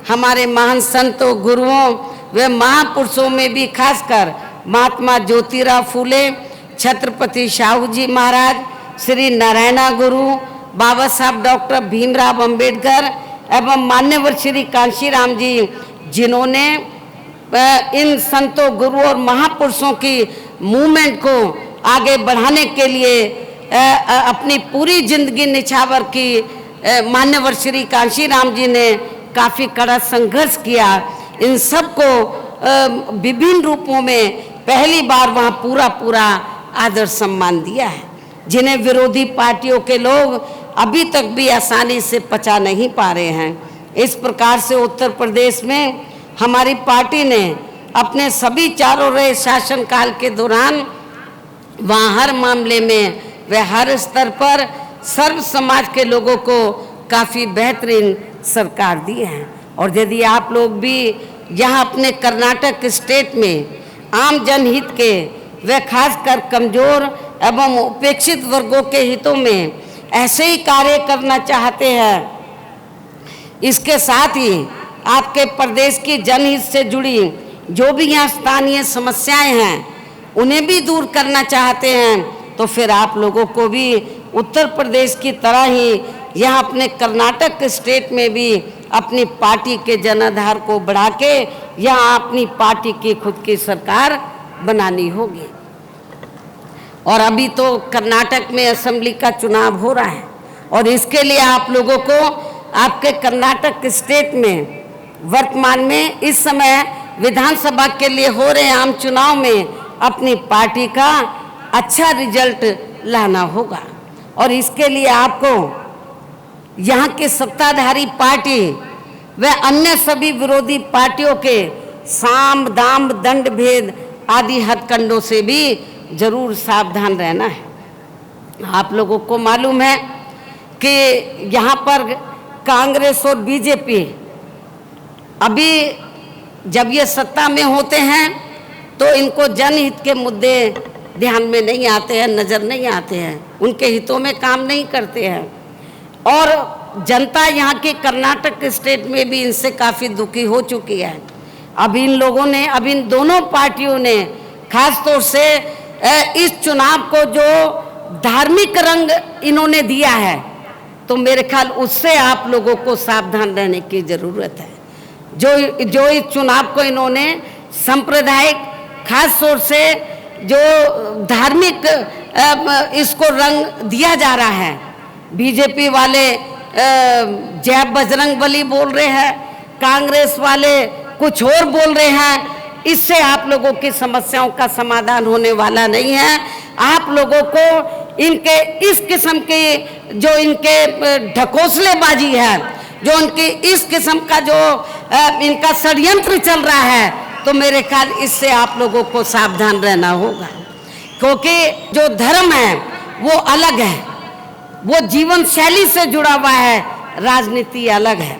हमारे महान संतों, गुरुओं व महापुरुषों में भी खासकर महात्मा ज्योतिराव फूले, छत्रपति शाहू जी महाराज, श्री नारायणा गुरु, बाबा साहब डॉक्टर भीमराव अंबेडकर एवं मान्यवर श्री कांशीराम जी जिन्होंने इन संतों, गुरु और महापुरुषों की मूवमेंट को आगे बढ़ाने के लिए अपनी पूरी जिंदगी निछावर की। मान्यवर श्री कांशीराम जी ने काफ़ी कड़ा संघर्ष किया। इन सबको विभिन्न रूपों में पहली बार वहाँ पूरा आदर सम्मान दिया है, जिन्हें विरोधी पार्टियों के लोग अभी तक भी आसानी से पचा नहीं पा रहे हैं। इस प्रकार से उत्तर प्रदेश में हमारी पार्टी ने अपने सभी चारों रहे शासनकाल के दौरान वहाँ हर मामले में व हर स्तर पर सर्व समाज के लोगों को काफ़ी बेहतरीन सरकार दी है। और यदि आप लोग भी यहाँ अपने कर्नाटक स्टेट में आम जनहित के व खासकर कमज़ोर एवं उपेक्षित वर्गों के हितों में ऐसे ही कार्य करना चाहते हैं, इसके साथ ही आपके प्रदेश की जनहित से जुड़ी जो भी यहाँ स्थानीय समस्याएं हैं उन्हें भी दूर करना चाहते हैं, तो फिर आप लोगों को भी उत्तर प्रदेश की तरह ही यहाँ अपने कर्नाटक स्टेट में भी अपनी पार्टी के जनाधार को बढ़ा के यहाँ अपनी पार्टी की खुद की सरकार बनानी होगी। और अभी तो कर्नाटक में असेंबली का चुनाव हो रहा है और इसके लिए आप लोगों को आपके कर्नाटक स्टेट में वर्तमान में इस समय विधानसभा के लिए हो रहे आम चुनाव में अपनी पार्टी का अच्छा रिजल्ट लाना होगा। और इसके लिए आपको यहाँ की सत्ताधारी पार्टी व अन्य सभी विरोधी पार्टियों के साम दाम दंड भेद आदि हथकंडों से भी जरूर सावधान रहना है। आप लोगों को मालूम है कि यहाँ पर कांग्रेस और बीजेपी अभी जब ये सत्ता में होते हैं तो इनको जनहित के मुद्दे ध्यान में नहीं आते हैं, नज़र नहीं आते हैं, उनके हितों में काम नहीं करते हैं। और जनता यहाँ के कर्नाटक स्टेट में भी इनसे काफ़ी दुखी हो चुकी है। अब इन लोगों ने, अब इन दोनों पार्टियों ने खास तौर से इस चुनाव को जो धार्मिक रंग इन्होंने दिया है, तो मेरे ख्याल उससे आप लोगों को सावधान रहने की ज़रूरत है। जो इस चुनाव को इन्होंने सांप्रदायिक, खास तौर से जो धार्मिक इसको रंग दिया जा रहा है, बीजेपी वाले जय बजरंगबली बोल रहे हैं, कांग्रेस वाले कुछ और बोल रहे हैं, इससे आप लोगों की समस्याओं का समाधान होने वाला नहीं है। आप लोगों को इनके इस किस्म की जो इनके ढकोसलेबाजी है, जो उनकी इस किस्म का जो इनका षड्यंत्र चल रहा है, तो मेरे ख्याल इससे आप लोगों को सावधान रहना होगा। क्योंकि जो धर्म है वो अलग है, वो जीवन शैली से जुड़ा हुआ है, राजनीति अलग है।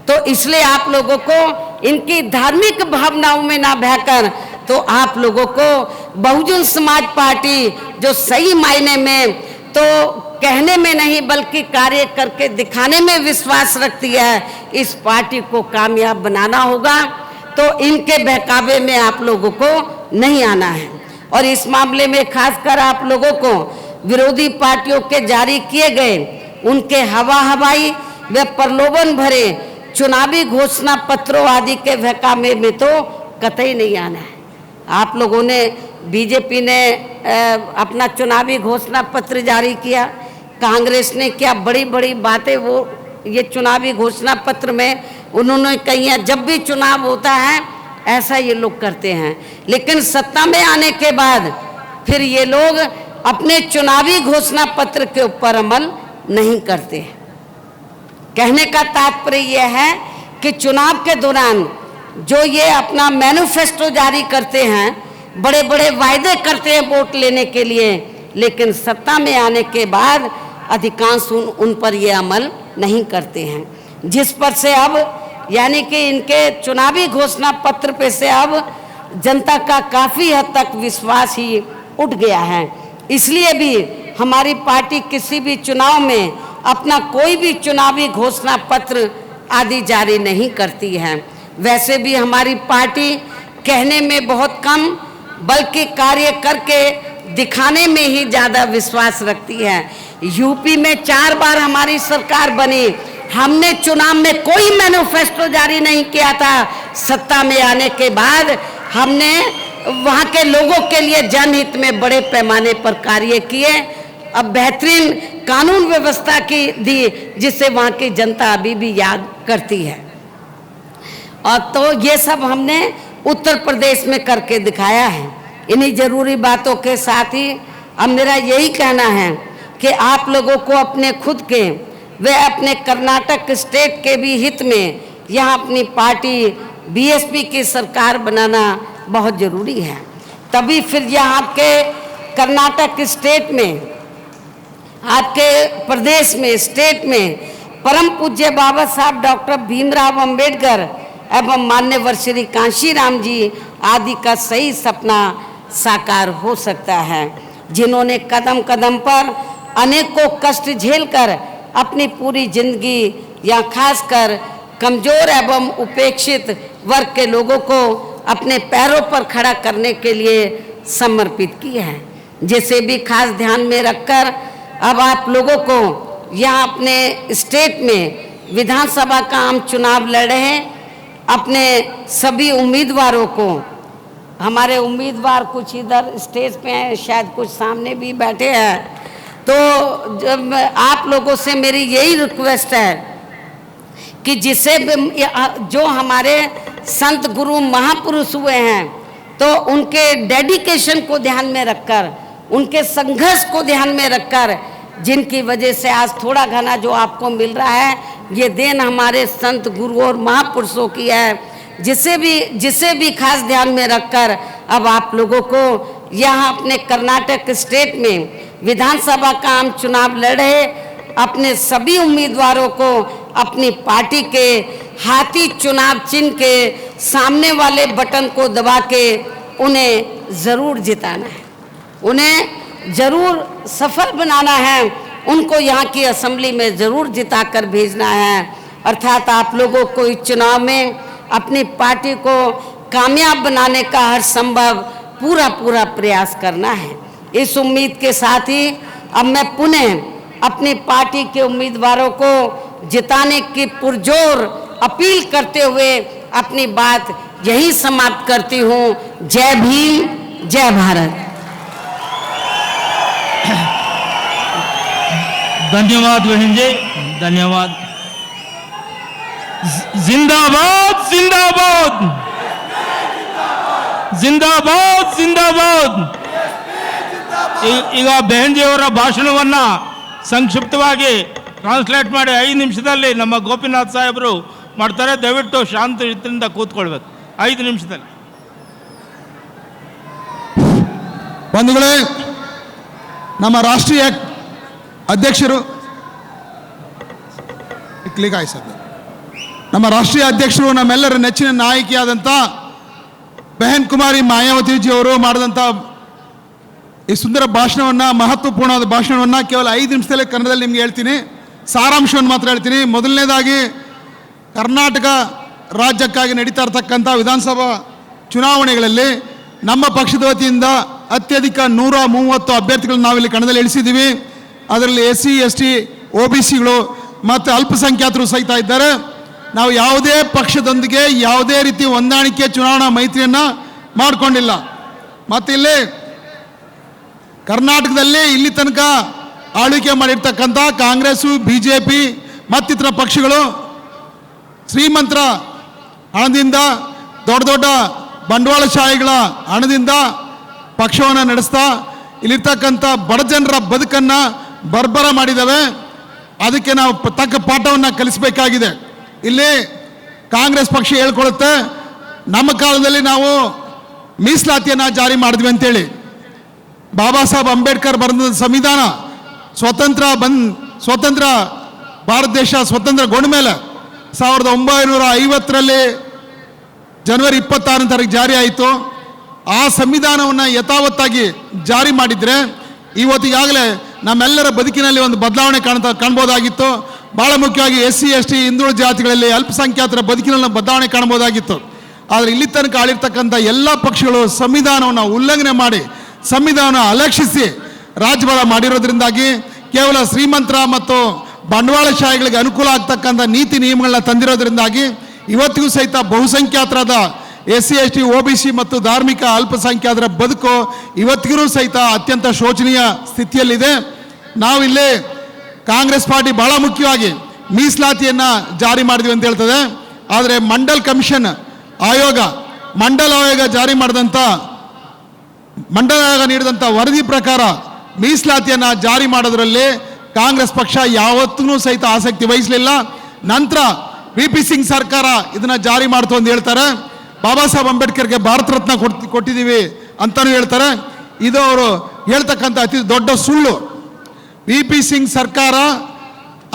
तो इसलिए आप लोगों को इनकी धार्मिक भावनाओं में ना बहकर, तो आप लोगों को बहुजन समाज पार्टी जो सही मायने में तो कहने में नहीं बल्कि कार्य करके दिखाने में विश्वास रखती है, इस पार्टी को कामयाब बनाना होगा। तो इनके बहकावे में आप लोगों को नहीं आना है। और इस मामले में खासकर आप लोगों को विरोधी पार्टियों के जारी किए गए उनके हवाई व प्रलोभन भरे चुनावी घोषणा पत्रों आदि के बहकावे में तो कतई नहीं आना है। आप लोगों ने, बीजेपी ने अपना चुनावी घोषणा पत्र जारी किया, कांग्रेस ने क्या बड़ी बड़ी बातें वो ये चुनावी घोषणा पत्र में उन्होंने कही है। जब भी चुनाव होता है ऐसा ये लोग करते हैं, लेकिन सत्ता में आने के बाद फिर ये लोग अपने चुनावी घोषणा पत्र के ऊपर अमल नहीं करते। कहने का तात्पर्य यह है कि चुनाव के दौरान जो ये अपना मैनिफेस्टो जारी करते हैं, बड़े बड़े वायदे करते हैं वोट लेने के लिए, लेकिन सत्ता में आने के बाद अधिकांश उन पर ये अमल नहीं करते हैं, जिस पर से अब यानी कि इनके चुनावी घोषणा पत्र पे से अब जनता का काफ़ी हद तक विश्वास ही उठ गया है। इसलिए भी हमारी पार्टी किसी भी चुनाव में अपना कोई भी चुनावी घोषणा पत्र आदि जारी नहीं करती है। वैसे भी हमारी पार्टी कहने में बहुत कम बल्कि कार्य करके दिखाने में ही ज़्यादा विश्वास रखती है। यूपी में 4 बार हमारी सरकार बनी, हमने चुनाव में कोई मैनिफेस्टो जारी नहीं किया था। सत्ता में आने के बाद हमने वहाँ के लोगों के लिए जनहित में बड़े पैमाने पर कार्य किए। अब बेहतरीन कानून व्यवस्था की दी जिससे वहाँ की जनता अभी भी याद करती है। और तो ये सब हमने उत्तर प्रदेश में करके दिखाया है। इन्हीं जरूरी बातों के साथ ही अब मेरा यही कहना है कि आप लोगों को अपने खुद के व अपने कर्नाटक स्टेट के भी हित में यहाँ अपनी पार्टी बीएसपी की सरकार बनाना बहुत ज़रूरी है। तभी फिर यहाँ आपके कर्नाटक स्टेट में, आपके प्रदेश में, स्टेट में परम पूज्य बाबा साहब डॉक्टर भीमराव अंबेडकर एवं मान्यवर श्री कांशीराम जी आदि का सही सपना साकार हो सकता है, जिन्होंने कदम कदम पर अनेकों कष्ट झेलकर अपनी पूरी जिंदगी या खासकर कमजोर एवं उपेक्षित वर्ग के लोगों को अपने पैरों पर खड़ा करने के लिए समर्पित की है, जिसे भी खास ध्यान में रखकर अब आप लोगों को यहाँ अपने स्टेट में विधानसभा का आम चुनाव लड़ रहे हैं। अपने सभी उम्मीदवारों को, हमारे उम्मीदवार कुछ इधर स्टेज पे हैं, शायद कुछ सामने भी बैठे हैं, तो जब आप लोगों से मेरी यही रिक्वेस्ट है कि जिसे जो हमारे संत गुरु महापुरुष हुए हैं तो उनके डेडिकेशन को ध्यान में रखकर, उनके संघर्ष को ध्यान में रखकर, जिनकी वजह से आज थोड़ा घना जो आपको मिल रहा है, ये देन हमारे संत गुरु और महापुरुषों की है, जिसे भी खास ध्यान में रखकर अब आप लोगों को यहाँ अपने कर्नाटक स्टेट में विधानसभा का आम चुनाव लड़ रहे अपने सभी उम्मीदवारों को अपनी पार्टी के हाथी चुनाव चिन्ह के सामने वाले बटन को दबा के उन्हें ज़रूर जिताना है, उन्हें ज़रूर सफल बनाना है, उनको यहाँ की असेंबली में ज़रूर जिताकर भेजना है। अर्थात आप लोगों को इस चुनाव में अपनी पार्टी को कामयाब बनाने का हर संभव पूरा प्रयास करना है। इस उम्मीद के साथ ही अब मैं पुनः अपनी पार्टी के उम्मीदवारों को जिताने की पुरजोर अपील करते हुए अपनी बात यही समाप्त करती हूँ। जय भीम, जय भारत। धन्यवाद बहन जी, धन्यवाद। जिंदाबाद जिंदाबाद जिंदाबाद जिंदाबाद। ಈಗ ಬೆಹನ್ಜಿಯವರ ಭಾಷಣವನ್ನು ಸಂಕ್ಷಿಪ್ತವಾಗಿ ಟ್ರಾನ್ಸ್ಲೇಟ್ ಮಾಡಿ 5 ನಿಮಿಷದಲ್ಲಿ ನಮ್ಮ ಗೋಪಿನಾಥ್ ಸಾಹೇಬರು ಮಾಡ್ತಾರೆ. ದಯವಿಟ್ಟು ಶಾಂತ ರೀತಿಯಿಂದ ಕೂತ್ಕೊಳ್ಬೇಕು 5 ನಿಮಿಷದಲ್ಲಿ. ಬಂಧುಗಳೇ, ನಮ್ಮ ರಾಷ್ಟ್ರೀಯ ಅಧ್ಯಕ್ಷರು ಕ್ಲಿಕ್ ಆಯ್ತು ಸರ್. ನಮ್ಮ ರಾಷ್ಟ್ರೀಯ ಅಧ್ಯಕ್ಷರು, ನಮ್ಮೆಲ್ಲರ ನೆಚ್ಚಿನ ನಾಯಕಿಯಾದಂಥ ಬೆಹನ್ ಕುಮಾರಿ ಮಾಯಾವತಿಜಿಯವರು ಮಾಡಿದಂಥ ಈ ಸುಂದರ ಭಾಷಣವನ್ನು, ಮಹತ್ವಪೂರ್ಣವಾದ ಭಾಷಣವನ್ನು ಕೇವಲ 5 ನಿಮಿಷದಲ್ಲೇ ಕನ್ನಡದಲ್ಲಿ ನಿಮಗೆ ಹೇಳ್ತೀನಿ. ಸಾರಾಂಶವನ್ನು ಮಾತ್ರ ಹೇಳ್ತೀನಿ. ಮೊದಲನೇದಾಗಿ, ಕರ್ನಾಟಕ ರಾಜ್ಯಕ್ಕಾಗಿ ನಡೀತಾ ಇರತಕ್ಕಂಥ ವಿಧಾನಸಭಾ ಚುನಾವಣೆಗಳಲ್ಲಿ ನಮ್ಮ ಪಕ್ಷದ ವತಿಯಿಂದ ಅತ್ಯಧಿಕ 130 ಅಭ್ಯರ್ಥಿಗಳನ್ನು ನಾವಿಲ್ಲಿ ಕಣದಲ್ಲಿ ಇಳಿಸಿದ್ದೀವಿ. ಅದರಲ್ಲಿ SC ST OBCಗಳು ಮತ್ತು ಅಲ್ಪಸಂಖ್ಯಾತರು ಸಹಿತ ಇದ್ದಾರೆ. ನಾವು ಯಾವುದೇ ಪಕ್ಷದೊಂದಿಗೆ ಯಾವುದೇ ರೀತಿ ಹೊಂದಾಣಿಕೆ ಚುನಾವಣಾ ಮೈತ್ರಿಯನ್ನು ಮಾಡಿಕೊಂಡಿಲ್ಲ. ಮತ್ತು ಇಲ್ಲಿ ಕರ್ನಾಟಕದಲ್ಲಿ ಇಲ್ಲಿ ತನಕ ಆಳ್ವಿಕೆ ಮಾಡಿರ್ತಕ್ಕಂಥ ಕಾಂಗ್ರೆಸ್ಸು, BJP ಮತ್ತಿತರ ಪಕ್ಷಗಳು ಶ್ರೀಮಂತರ ಹಣದಿಂದ, ದೊಡ್ಡ ದೊಡ್ಡ ಬಂಡವಾಳಶಾಹಿಗಳ ಹಣದಿಂದ ಪಕ್ಷವನ್ನು ನಡೆಸ್ತಾ ಇಲ್ಲಿರ್ತಕ್ಕಂಥ ಬಡ ಜನರ ಬದುಕನ್ನು ಬರ್ಬರ ಮಾಡಿದ್ದಾವೆ. ಅದಕ್ಕೆ ನಾವು ತಕ್ಕ ಪಾಠವನ್ನು ಕಲಿಸಬೇಕಾಗಿದೆ. ಇಲ್ಲಿ ಕಾಂಗ್ರೆಸ್ ಪಕ್ಷ ಹೇಳ್ಕೊಳ್ಳುತ್ತೆ, ನಮ್ಮ ಕಾಲದಲ್ಲಿ ನಾವು ಮೀಸಲಾತಿಯನ್ನು ಜಾರಿ ಮಾಡಿದ್ವಿ ಅಂತೇಳಿ. ಬಾಬಾ ಸಾಹೇಬ್ ಅಂಬೇಡ್ಕರ್ ಬರೆದ ಸಂವಿಧಾನ ಸ್ವತಂತ್ರ ಭಾರತ ದೇಶ ಸ್ವತಂತ್ರಗೊಂಡ ಮೇಲೆ 1950ರಲ್ಲಿ ಜನವರಿ 26ನೇ ತಾರೀಕು ಜಾರಿ ಆಯಿತು. ಆ ಸಂವಿಧಾನವನ್ನು ಯಥಾವತ್ತಾಗಿ ಜಾರಿ ಮಾಡಿದರೆ ಇವತ್ತಿಗಾಗಲೇ ನಮ್ಮೆಲ್ಲರ ಬದುಕಿನಲ್ಲಿ ಒಂದು ಬದಲಾವಣೆ ಕಾಣ್ಬೋದಾಗಿತ್ತು. ಭಾಳ ಮುಖ್ಯವಾಗಿ SC ST ಹಿಂದುಳಿದ ಜಾತಿಗಳಲ್ಲಿ ಅಲ್ಪಸಂಖ್ಯಾತರ ಬದುಕಿನಲ್ಲಿ ಬದಲಾವಣೆ ಕಾಣ್ಬೋದಾಗಿತ್ತು. ಆದರೆ ಇಲ್ಲಿ ತನಕ ಆಳಿರ್ತಕ್ಕಂಥ ಎಲ್ಲ ಪಕ್ಷಗಳು ಸಂವಿಧಾನವನ್ನು ಉಲ್ಲಂಘನೆ ಮಾಡಿ, ಸಂವಿಧಾನ ಅಲಕ್ಷಿಸಿ ರಾಜ್ಯಭಾರ ಮಾಡಿರೋದ್ರಿಂದಾಗಿ ಕೇವಲ ಶ್ರೀಮಂತರ ಮತ್ತು ಬಂಡವಾಳಶಾಹಿಗಳಿಗೆ ಅನುಕೂಲ ಆಗ್ತಕ್ಕಂಥ ನೀತಿ ನಿಯಮಗಳನ್ನ ತಂದಿರೋದ್ರಿಂದಾಗಿ ಇವತ್ತಿಗೂ ಸಹಿತ ಬಹುಸಂಖ್ಯಾತರಾದ SC ST OBC ಮತ್ತು ಧಾರ್ಮಿಕ ಅಲ್ಪಸಂಖ್ಯಾತರ ಬದುಕು ಇವತ್ತಿಗೂ ಸಹಿತ ಅತ್ಯಂತ ಶೋಚನೀಯ ಸ್ಥಿತಿಯಲ್ಲಿದೆ. ನಾವಿಲ್ಲಿ ಕಾಂಗ್ರೆಸ್ ಪಾರ್ಟಿ ಬಹಳ ಮುಖ್ಯವಾಗಿ ಮೀಸಲಾತಿಯನ್ನು ಜಾರಿ ಮಾಡಿದ್ವಿ ಅಂತ ಹೇಳ್ತದೆ. ಆದರೆ ಮಂಡಲ್ ಆಯೋಗ ಜಾರಿ ಮಾಡಿದಂಥ ಮಂಡಲ ಆಯೋಗ ನೀಡಿದಂಥ ವರದಿ ಪ್ರಕಾರ ಮೀಸಲಾತಿಯನ್ನು ಜಾರಿ ಮಾಡೋದ್ರಲ್ಲಿ ಕಾಂಗ್ರೆಸ್ ಪಕ್ಷ ಯಾವತ್ತೂ ಸಹಿತ ಆಸಕ್ತಿ ವಹಿಸಲಿಲ್ಲ. ನಂತರ VP ಸಿಂಗ್ ಸರ್ಕಾರ ಇದನ್ನು ಜಾರಿ ಮಾಡ್ತು ಅಂತ ಹೇಳ್ತಾರೆ. ಬಾಬಾ ಸಾಹೇಬ್ ಅಂಬೇಡ್ಕರ್ಗೆ ಭಾರತ ರತ್ನ ಕೊಟ್ಟಿದ್ದೀವಿ ಅಂತಲೂ ಹೇಳ್ತಾರೆ. ಇದು ಅವರು ಹೇಳ್ತಕ್ಕಂಥ ಅತಿ ದೊಡ್ಡ ಸುಳ್ಳು. VP ಸಿಂಗ್ ಸರ್ಕಾರ,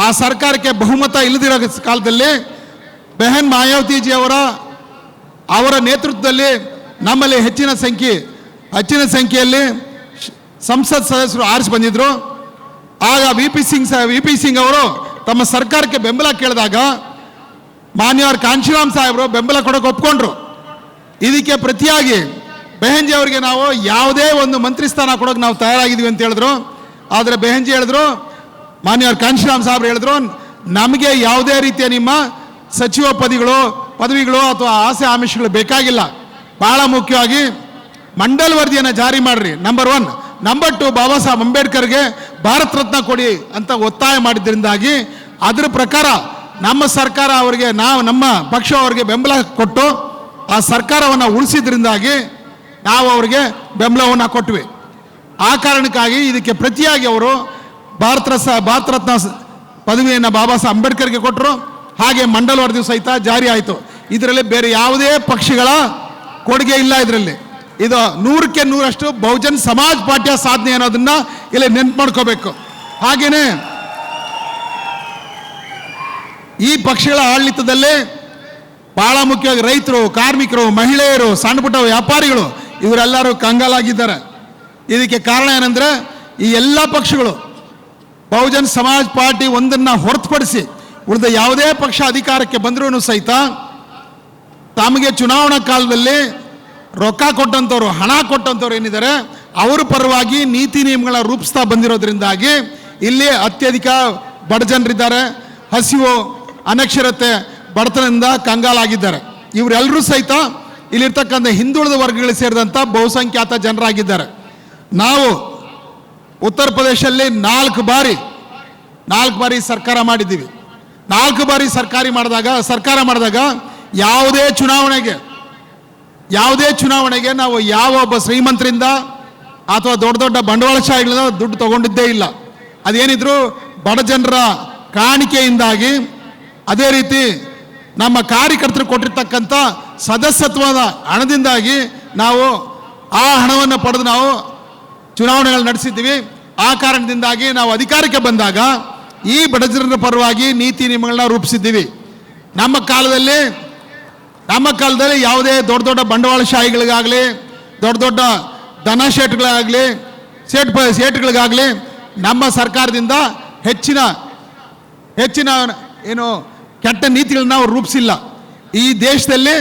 ಆ ಸರ್ಕಾರಕ್ಕೆ ಬಹುಮತ ಇಲ್ಲದಿರೋ ಕಾಲದಲ್ಲಿ ಬೆಹನ್ ಮಾಯಾವತಿಜಿ ಅವರ ನೇತೃತ್ವದಲ್ಲಿ ನಮ್ಮಲ್ಲಿ ಹೆಚ್ಚಿನ ಸಂಖ್ಯೆಯಲ್ಲಿ ಸಂಸತ್ ಸದಸ್ಯರು ಆರಿಸಿ ಬಂದಿದ್ದರು. ಆಗ VP ಸಿಂಗ್ ಅವರು ತಮ್ಮ ಸರ್ಕಾರಕ್ಕೆ ಬೆಂಬಲ ಕೇಳಿದಾಗ ಮಾನ್ಯವ್ರ ಕಾಂಶಿರಾಮ್ ಸಾಹೇಬರು ಬೆಂಬಲ ಕೊಡೋಕೆ ಒಪ್ಕೊಂಡ್ರು. ಇದಕ್ಕೆ ಪ್ರತಿಯಾಗಿ ಬೆಹನ್ಜಿ ಅವರಿಗೆ ನಾವು ಯಾವುದೇ ಒಂದು ಮಂತ್ರಿ ಸ್ಥಾನ ಕೊಡೋಕೆ ನಾವು ತಯಾರಾಗಿದ್ದೀವಿ ಅಂತ ಹೇಳಿದ್ರು. ಆದರೆ ಬೆಹನ್ಜಿ ಹೇಳಿದ್ರು, ಮಾನ್ಯವ್ರ ಕಾಂಶಿರಾಮ್ ಸಾಹೇಬ್ರು ಹೇಳಿದ್ರು, ನಮಗೆ ಯಾವುದೇ ರೀತಿಯ ನಿಮ್ಮ ಸಚಿವ ಪದವಿಗಳು ಅಥವಾ ಆಸೆ ಆಮಿಷಗಳು ಬೇಕಾಗಿಲ್ಲ. ಬಹಳ ಮುಖ್ಯವಾಗಿ ಮಂಡಲ್ ವರದಿಯನ್ನು ಜಾರಿ ಮಾಡ್ರಿ, ನಂಬರ್ 1. ನಂಬರ್ 2, ಬಾಬಾ ಸಾಹೇಬ್ ಅಂಬೇಡ್ಕರ್ಗೆ ಭಾರತ ರತ್ನ ಕೊಡಿ ಅಂತ ಒತ್ತಾಯ ಮಾಡಿದ್ರಿಂದಾಗಿ ಅದರ ಪ್ರಕಾರ ನಮ್ಮ ಸರ್ಕಾರ ಅವರಿಗೆ ನಮ್ಮ ಪಕ್ಷ ಅವರಿಗೆ ಬೆಂಬಲ ಕೊಟ್ಟು ಆ ಸರ್ಕಾರವನ್ನು ಉಳಿಸಿದ್ರಿಂದಾಗಿ ನಾವು ಅವರಿಗೆ ಬೆಂಬಲವನ್ನು ಕೊಟ್ವಿ. ಆ ಕಾರಣಕ್ಕಾಗಿ ಇದಕ್ಕೆ ಪ್ರತಿಯಾಗಿ ಅವರು ಭಾರತ ರತ್ನ ಪದವಿಯನ್ನು ಬಾಬಾ ಸಾಹೇಬ್ ಅಂಬೇಡ್ಕರ್ಗೆ ಕೊಟ್ಟರು. ಹಾಗೆ ಮಂಡಲ್ ವರದಿ ಸಹಿತ ಜಾರಿ ಆಯಿತು. ಇದರಲ್ಲಿ ಬೇರೆ ಯಾವುದೇ ಪಕ್ಷಗಳ ಕೊಡುಗೆ ಇಲ್ಲ. ಇದರಲ್ಲಿ ಇದು 100ಕ್ಕೆ 100ರಷ್ಟು ಬಹುಜನ್ ಸಮಾಜ್ ಪಾರ್ಟಿಯ ಸಾಧನೆ ಅನ್ನೋದನ್ನ ಇಲ್ಲಿ ನೆನ್ಪು ಮಾಡ್ಕೋಬೇಕು. ಹಾಗೇನೆ ಈ ಪಕ್ಷಗಳ ಆಡಳಿತದಲ್ಲಿ ಬಹಳ ಮುಖ್ಯವಾಗಿ ರೈತರು, ಕಾರ್ಮಿಕರು, ಮಹಿಳೆಯರು, ಸಣ್ಣ ಪುಟ್ಟ ವ್ಯಾಪಾರಿಗಳು ಇವರೆಲ್ಲರೂ ಕಂಗಾಲಾಗಿದ್ದಾರೆ. ಇದಕ್ಕೆ ಕಾರಣ ಏನಂದ್ರೆ ಈ ಎಲ್ಲ ಪಕ್ಷಗಳು ಬಹುಜನ್ ಸಮಾಜ್ ಪಾರ್ಟಿ ಒಂದನ್ನು ಹೊರತುಪಡಿಸಿ ಉಳಿದ ಯಾವುದೇ ಪಕ್ಷ ಅಧಿಕಾರಕ್ಕೆ ಬಂದರೂ ಸಹಿತ ತಮಗೆ ಚುನಾವಣಾ ಕಾಲದಲ್ಲಿ ರೊಕ್ಕ ಕೊಟ್ಟಂಥವ್ರು, ಹಣ ಕೊಟ್ಟಂಥವ್ರು ಏನಿದ್ದಾರೆ ಅವರ ಪರವಾಗಿ ನೀತಿ ನಿಯಮಗಳನ್ನ ರೂಪಿಸ್ತಾ ಬಂದಿರೋದ್ರಿಂದಾಗಿ ಇಲ್ಲಿ ಅತ್ಯಧಿಕ ಬಡ ಜನರಿದ್ದಾರೆ. ಹಸಿವು, ಅನಕ್ಷರತೆ, ಬಡತನದಿಂದ ಕಂಗಾಲಾಗಿದ್ದಾರೆ. ಇವರೆಲ್ಲರೂ ಸಹಿತ ಇಲ್ಲಿರ್ತಕ್ಕಂಥ ಹಿಂದುಳಿದ ವರ್ಗಗಳಿಗೆ ಸೇರಿದಂಥ ಬಹುಸಂಖ್ಯಾತ ಜನರಾಗಿದ್ದಾರೆ. ನಾವು ಉತ್ತರ ಪ್ರದೇಶದಲ್ಲಿ 4 ಬಾರಿ ಸರ್ಕಾರ ಮಾಡಿದ್ದೀವಿ. 4 ಬಾರಿ ಸರ್ಕಾರ ಮಾಡಿದಾಗ ಯಾವುದೇ ಚುನಾವಣೆಗೆ ನಾವು ಯಾವ ಒಬ್ಬ ಶ್ರೀಮಂತರಿಂದ ಅಥವಾ ದೊಡ್ಡ ದೊಡ್ಡ ಬಂಡವಾಳಶಾಹಿಗಳಿಂದ ದುಡ್ಡು ತಗೊಂಡಿದ್ದೇ ಇಲ್ಲ. ಅದೇನಿದ್ರು ಬಡ ಜನರ ಕಾಣಿಕೆಯಿಂದಾಗಿ, ಅದೇ ರೀತಿ ನಮ್ಮ ಕಾರ್ಯಕರ್ತರು ಕೊಟ್ಟಿರ್ತಕ್ಕಂಥ ಸದಸ್ಯತ್ವದ ಹಣದಿಂದಾಗಿ ನಾವು ಆ ಹಣವನ್ನು ಪಡೆದು ನಾವು ಚುನಾವಣೆಗಳು ನಡೆಸಿದ್ದೀವಿ. ಆ ಕಾರಣದಿಂದಾಗಿ ನಾವು ಅಧಿಕಾರಕ್ಕೆ ಬಂದಾಗ ಈ ಬಡ ಜನರ ಪರವಾಗಿ ನೀತಿ ನಿಯಮಗಳನ್ನ ರೂಪಿಸಿದ್ದೀವಿ. ನಮ್ಮ ಕಾಲದಲ್ಲಿ ಯಾವುದೇ ದೊಡ್ಡ ದೊಡ್ಡ ಬಂಡವಾಳಶಾಹಿಗಳಿಗಾಗಲಿ, ದೊಡ್ಡ ದೊಡ್ಡ ಧನ ಸೇಟ್ಗಳಿಗಾಗಲಿ ನಮ್ಮ ಸರ್ಕಾರದಿಂದ ಹೆಚ್ಚಿನ ಏನು ಕೆಟ್ಟ ನೀತಿಗಳನ್ನ ನಾವು ರೂಪಿಸಿಲ್ಲ. ಈ ದೇಶದಲ್ಲಿ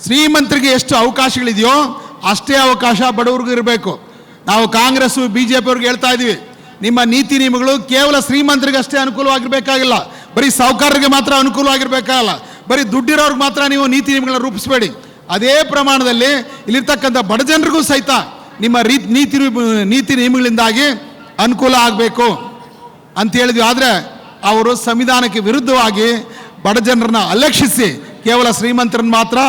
ಶ್ರೀಮಂತರಿಗೆ ಎಷ್ಟು ಅವಕಾಶಗಳಿದೆಯೋ ಅಷ್ಟೇ ಅವಕಾಶ ಬಡವರಿಗೂ ಇರಬೇಕು. ನಾವು ಕಾಂಗ್ರೆಸ್ಸು BJP ಅವ್ರಿಗೆ ಹೇಳ್ತಾ ಇದ್ದೀವಿ, ನಿಮ್ಮ ನೀತಿ ನಿಯಮಗಳು ಕೇವಲ ಶ್ರೀಮಂತರಿಗೆ ಅಷ್ಟೇ ಅನುಕೂಲವಾಗಿರಬೇಕಾಗಿಲ್ಲ, ಬರೀ ಸಾಹುಕಾರರಿಗೆ ಮಾತ್ರ ಅನುಕೂಲವಾಗಿರಬೇಕಾಗಲ್ಲ, ಬರೀ ದುಡ್ಡಿರೋರ್ಗೆ ಮಾತ್ರ ನೀವು ನೀತಿ ನಿಯಮಗಳನ್ನ ರೂಪಿಸಬೇಡಿ. ಅದೇ ಪ್ರಮಾಣದಲ್ಲಿ ಇಲ್ಲಿರ್ತಕ್ಕಂಥ ಬಡ ಜನರಿಗೂ ಸಹಿತ ನಿಮ್ಮ ನೀತಿ ನಿಯಮಗಳಿಂದಾಗಿ ಅನುಕೂಲ ಆಗಬೇಕು ಅಂತ ಹೇಳಿದ್ವಿ. ಆದರೆ ಅವರು ಸಂವಿಧಾನಕ್ಕೆ ವಿರುದ್ಧವಾಗಿ ಬಡ ಜನರನ್ನ ಅಲಕ್ಷಿಸಿ ಕೇವಲ ಶ್ರೀಮಂತರನ್ನು ಮಾತ್ರ,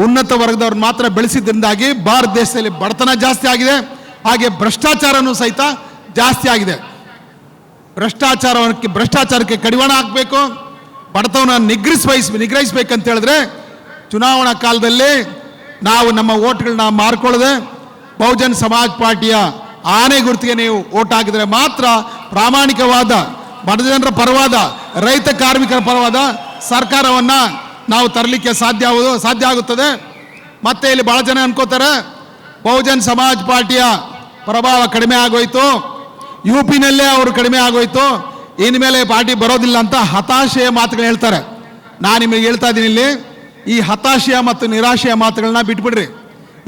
ಉನ್ನತ ವರ್ಗದವ್ರನ್ನ ಮಾತ್ರ ಬೆಳೆಸಿದ್ರಿಂದಾಗಿ ಭಾರತ ದೇಶದಲ್ಲಿ ಬಡತನ ಜಾಸ್ತಿ ಆಗಿದೆ. ಹಾಗೆ ಭ್ರಷ್ಟಾಚಾರನೂ ಸಹಿತ ಜಾಸ್ತಿ ಆಗಿದೆ. ಭ್ರಷ್ಟಾಚಾರಕ್ಕೆ ಕಡಿವಾಣ ಹಾಕಬೇಕು, ಬಡತನವನ್ನು ನಿಗ್ರಹಿಸಬೇಕಂತ ಹೇಳಿದ್ರೆ ಚುನಾವಣಾ ಕಾಲದಲ್ಲಿ ನಾವು ನಮ್ಮ ಓಟ್ಗಳನ್ನ ಮಾರ್ಕೊಳ್ಳದೆ ಬಹುಜನ್ ಸಮಾಜ್ ಪಾರ್ಟಿಯ ಆನೆ ಗುರುತಿಗೆ ನೀವು ಓಟ್ ಹಾಕಿದರೆ ಮಾತ್ರ ಪ್ರಾಮಾಣಿಕವಾದ ಬಡ ಜನರ ಪರವಾದ, ರೈತ ಕಾರ್ಮಿಕರ ಪರವಾದ ಸರ್ಕಾರವನ್ನು ನಾವು ತರಲಿಕ್ಕೆ ಸಾಧ್ಯ ಆಗುತ್ತದೆ. ಮತ್ತೆ ಇಲ್ಲಿ ಭಾಳ ಜನ ಅನ್ಕೋತಾರೆ ಬಹುಜನ್ ಸಮಾಜ್ ಪಾರ್ಟಿಯ ಪ್ರಭಾವ ಕಡಿಮೆ ಆಗೋಯ್ತು, UPನಲ್ಲೇ ಅವರು ಕಡಿಮೆ ಆಗೋಯ್ತು, ಇನ್ಮೇಲೆ ಪಾರ್ಟಿ ಬರೋದಿಲ್ಲ ಅಂತ ಹತಾಶೆಯ ಮಾತುಗಳು ಹೇಳ್ತಾರೆ. ನಾನು ನಿಮಗೆ ಹೇಳ್ತಾ ಇದ್ದೀನಿ, ಇಲ್ಲಿ ಈ ಹತಾಶೆಯ ಮತ್ತು ನಿರಾಶೆಯ ಮಾತುಗಳನ್ನ ಬಿಟ್ಬಿಡ್ರಿ.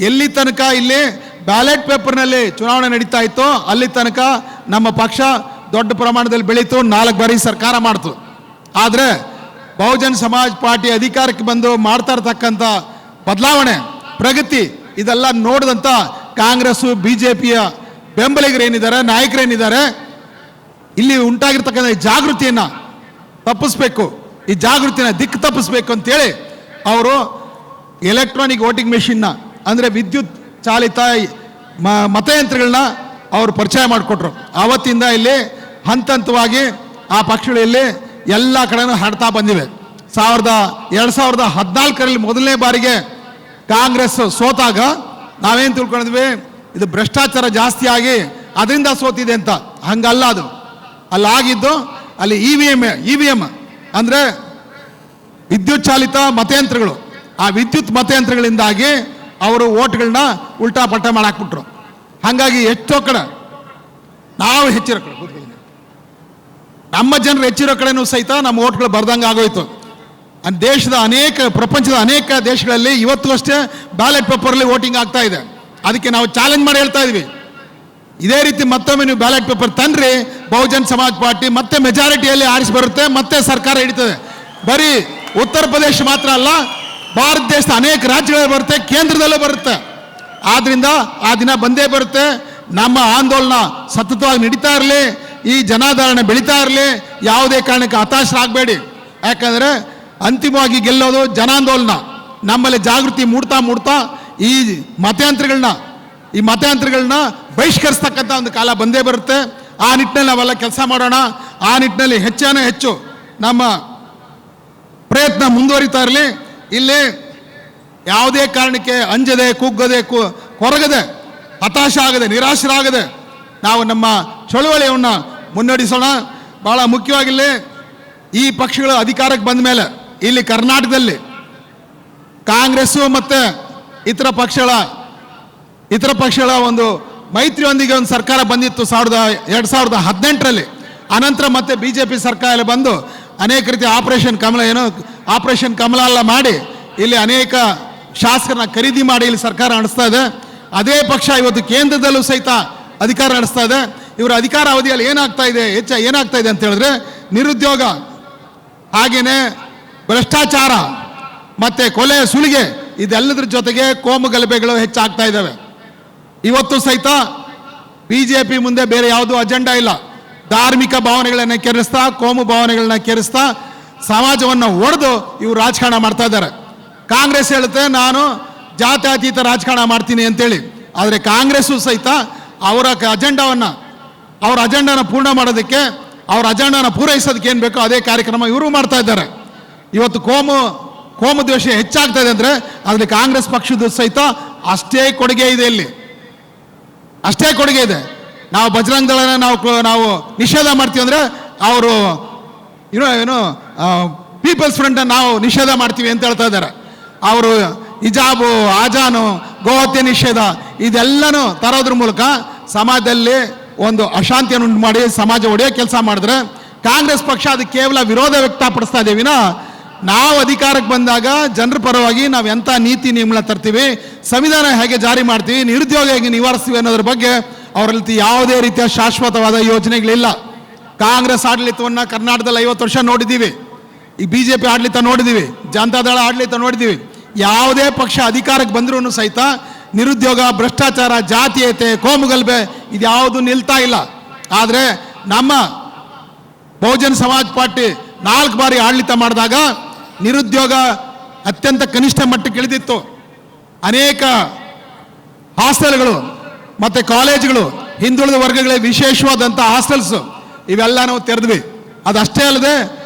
ಎಲ್ಲಿ ತನಕ ಇಲ್ಲಿ ಬ್ಯಾಲೆಟ್ ಪೇಪರ್ನಲ್ಲಿ ಚುನಾವಣೆ ನಡೀತಾ ಇತ್ತೋ ಅಲ್ಲಿ ತನಕ ನಮ್ಮ ಪಕ್ಷ ದೊಡ್ಡ ಪ್ರಮಾಣದಲ್ಲಿ ಬೆಳೀತು, 4 ಬಾರಿ ಸರ್ಕಾರ ಮಾಡ್ತು. ಆದರೆ ಬಹುಜನ್ ಸಮಾಜ್ ಪಾರ್ಟಿ ಅಧಿಕಾರಕ್ಕೆ ಬಂದು ಮಾಡ್ತಾ ಇರ್ತಕ್ಕಂಥ ಬದಲಾವಣೆ, ಪ್ರಗತಿ ಇದೆಲ್ಲ ನೋಡಿದಂಥ ಕಾಂಗ್ರೆಸ್ಸು BJPಯ ಬೆಂಬಲಿಗರೇನಿದ್ದಾರೆ, ನಾಯಕರೇನಿದ್ದಾರೆ, ಇಲ್ಲಿ ಉಂಟಾಗಿರ್ತಕ್ಕಂಥ ಈ ಜಾಗೃತಿಯನ್ನು ತಪ್ಪಿಸ್ಬೇಕು, ಈ ಜಾಗೃತಿನ ದಿಕ್ಕು ತಪ್ಪಿಸ್ಬೇಕು ಅಂತೇಳಿ ಅವರು ಎಲೆಕ್ಟ್ರಾನಿಕ್ ವೋಟಿಂಗ್ ಮೆಷಿನ್ನ ಅಂದರೆ ವಿದ್ಯುತ್ ಚಾಲಿತ ಮತಯಂತ್ರಗಳನ್ನ ಅವರು ಪರಿಚಯ ಮಾಡಿಕೊಟ್ರು. ಆವತ್ತಿಂದ ಇಲ್ಲಿ ಹಂತ ಹಂತವಾಗಿ ಆ ಪಕ್ಷಗಳಲ್ಲಿ ಎಲ್ಲ ಕಡೆನೂ ಹರಡ್ತಾ ಬಂದಿವೆ. 2014ರಲ್ಲಿ ಮೊದಲನೇ ಬಾರಿಗೆ ಕಾಂಗ್ರೆಸ್ ಸೋತಾಗ ನಾವೇನು ತಿಳ್ಕೊಂಡಿದ್ವಿ, ಇದು ಭ್ರಷ್ಟಾಚಾರ ಜಾಸ್ತಿ ಆಗಿ ಅದರಿಂದ ಸೋತಿದೆ ಅಂತ. ಹಂಗಲ್ಲ, ಅದು ಅಲ್ಲಾಗಿದ್ದು ಅಲ್ಲಿ ಇ ವಿ ಎಮ್ ಅಂದರೆ ವಿದ್ಯುತ್ ಚಾಲಿತ ಮತಯಂತ್ರಗಳು. ಆ ವಿದ್ಯುತ್ ಮತಯಂತ್ರಗಳಿಂದಾಗಿ ಅವರು ಓಟ್ಗಳನ್ನ ಉಲ್ಟಾ ಪಲ್ಟಾ ಮಾಡಾಕ್ಬಿಟ್ರು. ಹಾಗಾಗಿ ಎಷ್ಟೋ ಕಡೆ ನಾವು ಹೆಚ್ಚಿರೋ ಕಡೆ ನಮ್ಮ ಜನರು ಹೆಚ್ಚಿರೋ ಕಡೆನೂ ಸಹಿತ ನಮ್ಮ ಓಟ್ಗಳು ಬರ್ದಂಗೆ ಆಗೋಯ್ತು. ದೇಶದ ಪ್ರಪಂಚದ ಅನೇಕ ದೇಶಗಳಲ್ಲಿ ಇವತ್ತು ಅಷ್ಟೇ ಬ್ಯಾಲೆಟ್ ಪೇಪರಲ್ಲಿ ವೋಟಿಂಗ್ ಆಗ್ತಾ ಇದೆ. ಅದಕ್ಕೆ ನಾವು ಚಾಲೆಂಜ್ ಮಾಡಿ ಹೇಳ್ತಾ ಇದ್ವಿ, ಇದೇ ರೀತಿ ಮತ್ತೊಮ್ಮೆ ನೀವು ಬ್ಯಾಲೆಟ್ ಪೇಪರ್ ತಂದ್ರಿ, ಬಹುಜನ್ ಸಮಾಜ್ ಪಾರ್ಟಿ ಮತ್ತೆ ಮೆಜಾರಿಟಿಯಲ್ಲಿ ಆರಿಸಿ ಬರುತ್ತೆ, ಮತ್ತೆ ಸರ್ಕಾರ ಹಿಡಿತದೆ. ಬರೀ ಉತ್ತರ ಪ್ರದೇಶ ಮಾತ್ರ ಅಲ್ಲ, ಭಾರತ ದೇಶದ ಅನೇಕ ರಾಜ್ಯಗಳಲ್ಲಿ ಬರುತ್ತೆ, ಕೇಂದ್ರದಲ್ಲೂ ಬರುತ್ತೆ. ಆದ್ರಿಂದ ಆ ದಿನ ಬಂದೇ ಬರುತ್ತೆ. ನಮ್ಮ ಆಂದೋಲನ ಸತತವಾಗಿ ನಡೀತಾ ಇರಲಿ, ಈ ಜನಾಧಾರಣೆ ಬೆಳೀತಾ ಇರಲಿ, ಯಾವುದೇ ಕಾರಣಕ್ಕೆ ಹತಾಶರಾಗಬೇಡಿ. ಯಾಕಂದರೆ ಅಂತಿಮವಾಗಿ ಗೆಲ್ಲೋದು ಜನಾಂದೋಲನ. ನಮ್ಮಲ್ಲಿ ಜಾಗೃತಿ ಮೂಡ್ತಾ ಈ ಮತಯಂತ್ರಗಳನ್ನ ಬಹಿಷ್ಕರಿಸ್ತಕ್ಕಂಥ ಒಂದು ಕಾಲ ಬಂದೇ ಬರುತ್ತೆ. ಆ ನಿಟ್ಟಿನಲ್ಲಿ ನಾವೆಲ್ಲ ಕೆಲಸ ಮಾಡೋಣ. ಆ ನಿಟ್ಟಿನಲ್ಲಿ ಹೆಚ್ಚು ನಮ್ಮ ಪ್ರಯತ್ನ ಮುಂದುವರಿತಾ ಇರಲಿ. ಇಲ್ಲಿ ಯಾವುದೇ ಕಾರಣಕ್ಕೆ ಅಂಜದೆ, ಕುಗ್ಗದೆ, ಕೊರಗದೆ, ಹತಾಶ ಆಗದೆ, ನಿರಾಶರಾಗದೆ ನಾವು ನಮ್ಮ ಚಳುವಳಿಯನ್ನು ಮುನ್ನಡೆಸೋಣ. ಭಾಳ ಮುಖ್ಯವಾಗಿಲ್ಲಿ ಈ ಪಕ್ಷಗಳು ಅಧಿಕಾರಕ್ಕೆ ಬಂದ ಮೇಲೆ ಇಲ್ಲಿ ಕರ್ನಾಟಕದಲ್ಲಿ ಕಾಂಗ್ರೆಸ್ಸು ಮತ್ತು ಇತರ ಪಕ್ಷಗಳ ಒಂದು ಮೈತ್ರಿಯೊಂದಿಗೆ ಒಂದು ಸರ್ಕಾರ ಬಂದಿತ್ತು 2018ರಲ್ಲಿ. ಅನಂತರ ಮತ್ತೆ BJP ಸರ್ಕಾರ ಬಂದು ಅನೇಕ ರೀತಿಯ ಆಪರೇಷನ್ ಕಮಲ ಎಲ್ಲ ಮಾಡಿ ಇಲ್ಲಿ ಅನೇಕ ಶಾಸಕರನ್ನ ಖರೀದಿ ಮಾಡಿ ಇಲ್ಲಿ ಸರ್ಕಾರ ನಡೆಸ್ತಾ ಇದೆ. ಅದೇ ಪಕ್ಷ ಇವತ್ತು ಕೇಂದ್ರದಲ್ಲೂ ಸಹಿತ ಅಧಿಕಾರ ನಡೆಸ್ತಾ ಇದೆ. ಇವರ ಅಧಿಕಾರ ಅವಧಿಯಲ್ಲಿ ಏನಾಗ್ತಾ ಇದೆ ಅಂತ ಹೇಳಿದ್ರೆ, ನಿರುದ್ಯೋಗ, ಹಾಗೇನೆ ಭ್ರಷ್ಟಾಚಾರ ಮತ್ತೆ ಕೊಲೆ, ಸುಲಿಗೆ, ಇದೆಲ್ಲದ್ರ ಜೊತೆಗೆ ಕೋಮು ಗಲಭೆಗಳು ಹೆಚ್ಚಾಗ್ತಾ ಇದ್ದಾವೆ. ಇವತ್ತು ಸಹಿತ BJP ಮುಂದೆ ಬೇರೆ ಯಾವುದೂ ಅಜೆಂಡಾ ಇಲ್ಲ. ಧಾರ್ಮಿಕ ಭಾವನೆಗಳನ್ನು ಕೆರಳಿಸ್ತಾ, ಕೋಮು ಭಾವನೆಗಳನ್ನ ಕೆರಳಿಸ್ತಾ ಸಮಾಜವನ್ನು ಒಡೆದು ಇವರು ರಾಜಕಾರಣ ಮಾಡ್ತಾ ಇದ್ದಾರೆ. ಕಾಂಗ್ರೆಸ್ ಹೇಳುತ್ತೆ ನಾನು ಜಾತ್ಯತೀತ ರಾಜಕಾರಣ ಮಾಡ್ತೀನಿ ಅಂತೇಳಿ. ಆದರೆ ಕಾಂಗ್ರೆಸ್ಸು ಸಹಿತ ಅವರ ಅಜೆಂಡಾನ ಪೂರ್ಣ ಮಾಡೋದಕ್ಕೆ, ಅವರ ಅಜೆಂಡಾನ ಪೂರೈಸೋದಕ್ಕೆ ಏನು ಬೇಕೋ ಅದೇ ಕಾರ್ಯಕ್ರಮ ಇವರು ಮಾಡ್ತಾ ಇದ್ದಾರೆ. ಇವತ್ತು ಕೋಮು ದ್ವೇಷ ಹೆಚ್ಚಾಗ್ತಾ ಇದೆ ಅಂದರೆ ಅದರಲ್ಲಿ ಕಾಂಗ್ರೆಸ್ ಪಕ್ಷದ ಸಹಿತ ಅಷ್ಟೇ ಕೊಡುಗೆ ಇದೆ. ಇಲ್ಲಿ ಅಷ್ಟೇ ಕೊಡುಗೆ ಇದೆ. ನಾವು ಬಜರಂಗ ದಳನ ನಾವು ನಿಷೇಧ ಮಾಡ್ತೀವಿ ಅಂದರೆ ಅವರು ಪೀಪಲ್ಸ್ ಫ್ರಂಟ್ ನಾವು ನಿಷೇಧ ಮಾಡ್ತೀವಿ ಅಂತ ಹೇಳ್ತಾ ಇದ್ದಾರೆ. ಅವರು ಹಿಜಾಬು, ಆಜಾನು, ಗೋಹತ್ಯೆ ನಿಷೇಧ ಇದೆಲ್ಲನೂ ತರೋದ್ರ ಮೂಲಕ ಸಮಾಜದಲ್ಲಿ ಒಂದು ಅಶಾಂತಿಯನ್ನು ಉಂಟು ಮಾಡಿ ಸಮಾಜ ಒಡೆಯೋ ಕೆಲಸ ಮಾಡಿದ್ರೆ ಕಾಂಗ್ರೆಸ್ ಪಕ್ಷ ಅದಕ್ಕೆ ಕೇವಲ ವಿರೋಧ ವ್ಯಕ್ತಪಡಿಸ್ತಾ ಇದ್ದೀವಿ. ನಾವು ಅಧಿಕಾರಕ್ಕೆ ಬಂದಾಗ ಜನರ ಪರವಾಗಿ ನಾವು ಎಂಥ ನೀತಿ ನಿಯಮನ ತರ್ತೀವಿ, ಸಂವಿಧಾನ ಹೇಗೆ ಜಾರಿ ಮಾಡ್ತೀವಿ, ನಿರುದ್ಯೋಗ ಹೇಗೆ ನಿವಾರಿಸ್ತೀವಿ ಅನ್ನೋದ್ರ ಬಗ್ಗೆ ಅವರಲ್ಲಿ ಯಾವುದೇ ರೀತಿಯ ಶಾಶ್ವತವಾದ ಯೋಜನೆಗಳಿಲ್ಲ. ಕಾಂಗ್ರೆಸ್ ಆಡಳಿತವನ್ನು ಕರ್ನಾಟಕದಲ್ಲಿ 50 ವರ್ಷ ನೋಡಿದ್ದೀವಿ. ಈ BJP ಆಡಳಿತ ನೋಡಿದ್ದೀವಿ, ಜನತಾದಳ ಆಡಳಿತ ನೋಡಿದ್ದೀವಿ. ಯಾವುದೇ ಪಕ್ಷ ಅಧಿಕಾರಕ್ಕೆ ಬಂದರೂ ಸಹಿತ ನಿರುದ್ಯೋಗ, ಭ್ರಷ್ಟಾಚಾರ, ಜಾತೀಯತೆ, ಕೋಮುಗಲಭೆ ಇದ್ಯಾವುದು ನಿಲ್ತಾ ಇಲ್ಲ. ಆದರೆ ನಮ್ಮ ಬಹುಜನ್ ಸಮಾಜ್ ಪಾರ್ಟಿ 4 ಬಾರಿ ಆಡಳಿತ ಮಾಡಿದಾಗ ನಿರುದ್ಯೋಗ ಅತ್ಯಂತ ಕನಿಷ್ಠ ಮಟ್ಟಕ್ಕೆ ಇಳಿದಿತ್ತು. ಅನೇಕ ಹಾಸ್ಟೆಲ್ಗಳು ಮತ್ತು ಕಾಲೇಜುಗಳು, ಹಿಂದುಳಿದ ವರ್ಗಗಳಿಗೆ ವಿಶೇಷವಾದಂಥ ಹಾಸ್ಟೆಲ್ಸು ಇವೆಲ್ಲ ನಾವು ತೆರೆದ್ವಿ. ಅದಷ್ಟೇ ಅಲ್ಲದೆ